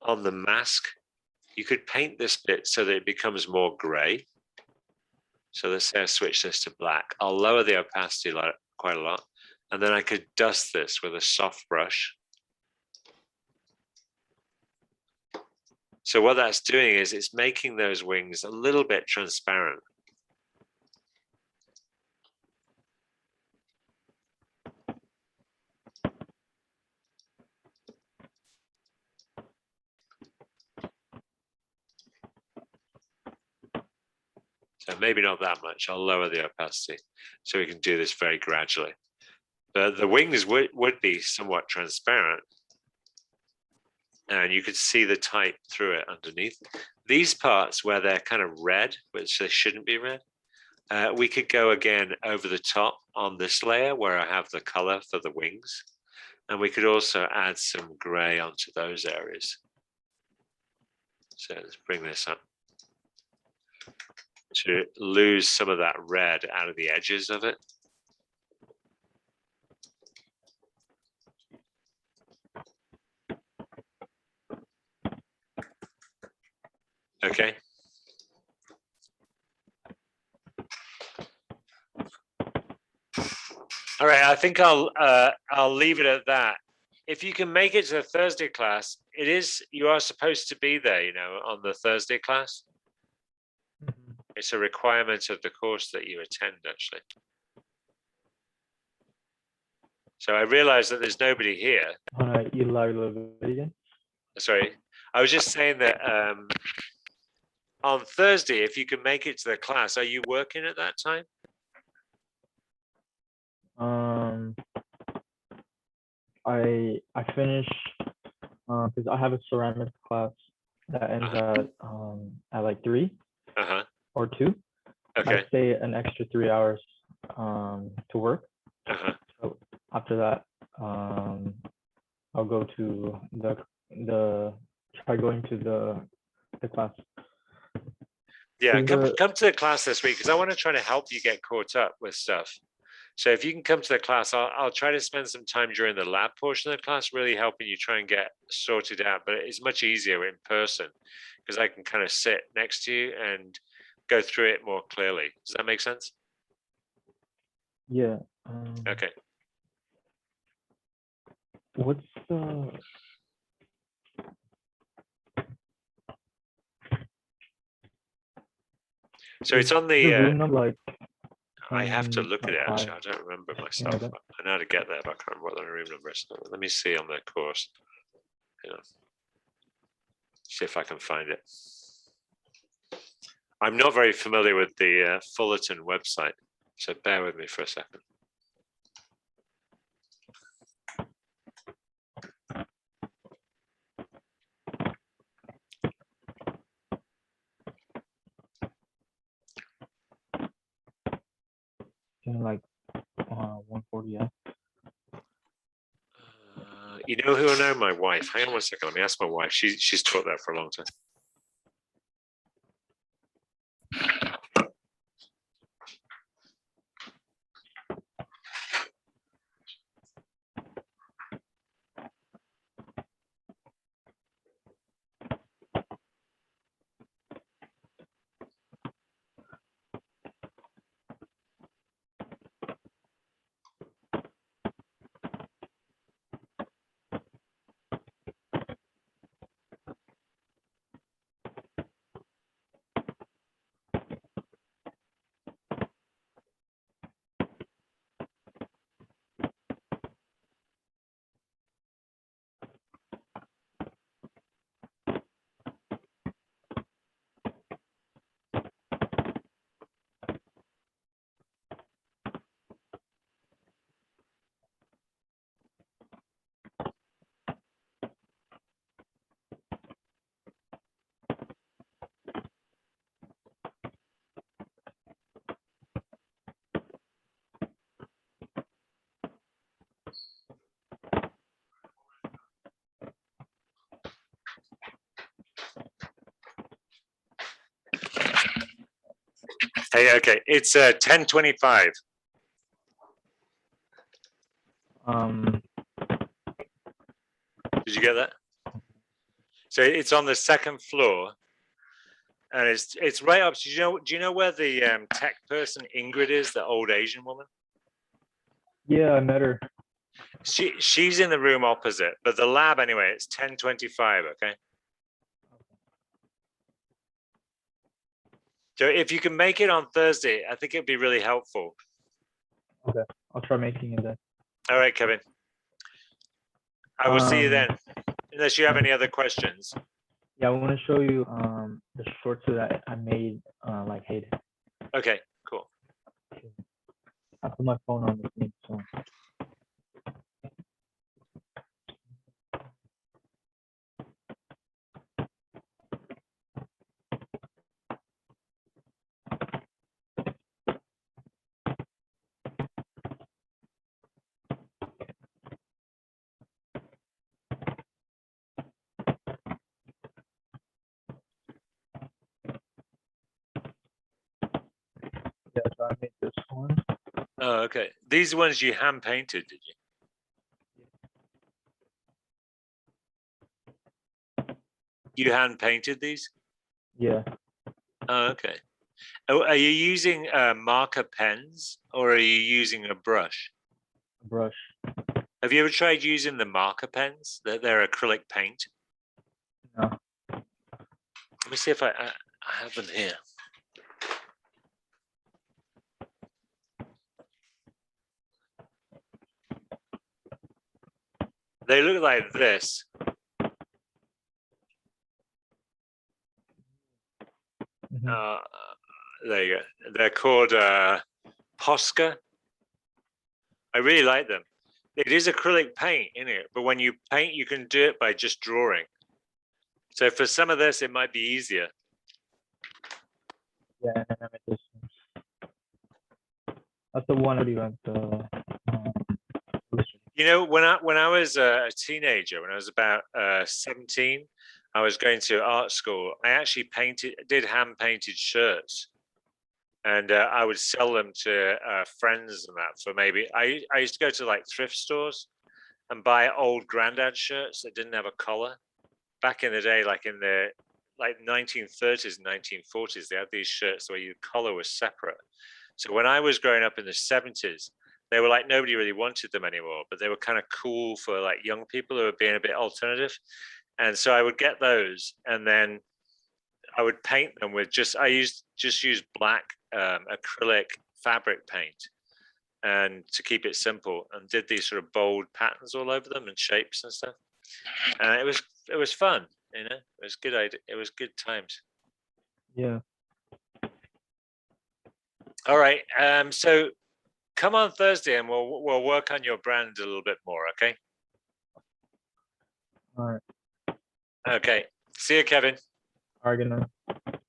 Speaker 1: on the mask, you could paint this bit so that it becomes more gray. So let's say I switch this to black. I'll lower the opacity quite a lot. And then I could dust this with a soft brush. So what that's doing is it's making those wings a little bit transparent. So maybe not that much. I'll lower the opacity so we can do this very gradually. The wings would be somewhat transparent, and you could see the type through it underneath. These parts where they're kind of red, which they shouldn't be red, we could go again over the top on this layer where I have the color for the wings. And we could also add some gray onto those areas. So let's bring this up to lose some of that red out of the edges of it. All right, I think I'll leave it at that. If you can make it to the Thursday class, you are supposed to be there, on the Thursday class.
Speaker 2: Mhm.
Speaker 1: It's a requirement of the course that you attend, actually. So I realize that there's nobody here.
Speaker 2: Hold on, you lag a little bit again.
Speaker 1: Sorry, I was just saying that on Thursday, if you can make it to the class, are you working at that time?
Speaker 2: I finish because I have a ceramics class that ends at like 3 or 2.
Speaker 1: Okay.
Speaker 2: I stay an extra 3 hours to work. So after that, I'll go to try going to the class.
Speaker 1: Yeah, come to the class this week because I want to try to help you get caught up with stuff. So if you can come to the class, I'll try to spend some time during the lab portion of the class, really helping you try and get sorted out. But it's much easier in person because I can kind of sit next to you and go through it more clearly. Does that make sense?
Speaker 2: Yeah.
Speaker 1: Okay.
Speaker 2: What's the?
Speaker 1: So it's on the.
Speaker 2: room number like.
Speaker 1: I have to look at it actually.
Speaker 2: 5.
Speaker 1: I don't remember myself.
Speaker 2: Okay.
Speaker 1: I know how to get there, but I can't remember what the room number is. Let me see on the course. See if I can find it. I'm not very familiar with the Fullerton website, so bear with me for a second.
Speaker 2: Like 140. Yeah.
Speaker 1: You know who I know? My wife. Hang on one second. Let me ask my wife. She's taught that for a long time. Hey, okay. It's 10:25. Did you get that? So it's on the second floor, and it's right up. Do you know where the tech person Ingrid is, the old Asian woman?
Speaker 2: Yeah, I met her.
Speaker 1: She's in the room opposite, but the lab anyway. It's 10:25. Okay. So if you can make it on Thursday, I think it'd be really helpful.
Speaker 2: Okay, I'll try making it then.
Speaker 1: All right, Kevin. I will see you then, unless you have any other questions.
Speaker 2: Yeah, I want to show you the shorts that I made like Hayden.
Speaker 1: Okay, cool.
Speaker 2: I put my phone on the thing, so. Yeah, so I made this one.
Speaker 1: Oh, okay. These ones you hand painted, did you? You hand painted these?
Speaker 2: Yeah.
Speaker 1: Oh, okay. Oh, are you using marker pens or are you using a brush?
Speaker 2: brush.
Speaker 1: Have you ever tried using the marker pens? They're acrylic paint.
Speaker 2: No.
Speaker 1: Let me see if I have them here. They look like this.
Speaker 2: Mhm.
Speaker 1: There you go. They're called Posca. I really like them. It is acrylic paint in it, but when you paint, you can do it by just drawing. So for some of this, it might be easier.
Speaker 2: Yeah, that's the one we went.
Speaker 1: You know, when I was a teenager, when I was about 17, I was going to art school. I actually did hand painted shirts, and I would sell them to friends and that for maybe. I used to go to like thrift stores and buy old granddad shirts that didn't have a collar. Back in the day, like in the 1930s, 1940s, they had these shirts where your collar was separate. So when I was growing up in the 70s, they were like nobody really wanted them anymore, but they were kind of cool for like young people who were being a bit alternative. And so I would get those, and then I would paint them with just use black acrylic fabric paint, and to keep it simple, and did these sort of bold patterns all over them and shapes and stuff. And it was fun, you know. It was good idea. It was good times.
Speaker 2: Yeah.
Speaker 1: All right. So come on Thursday and we'll work on your brand a little bit more, okay?
Speaker 2: All right.
Speaker 1: Okay. See you, Kevin.
Speaker 2: All right. Good night.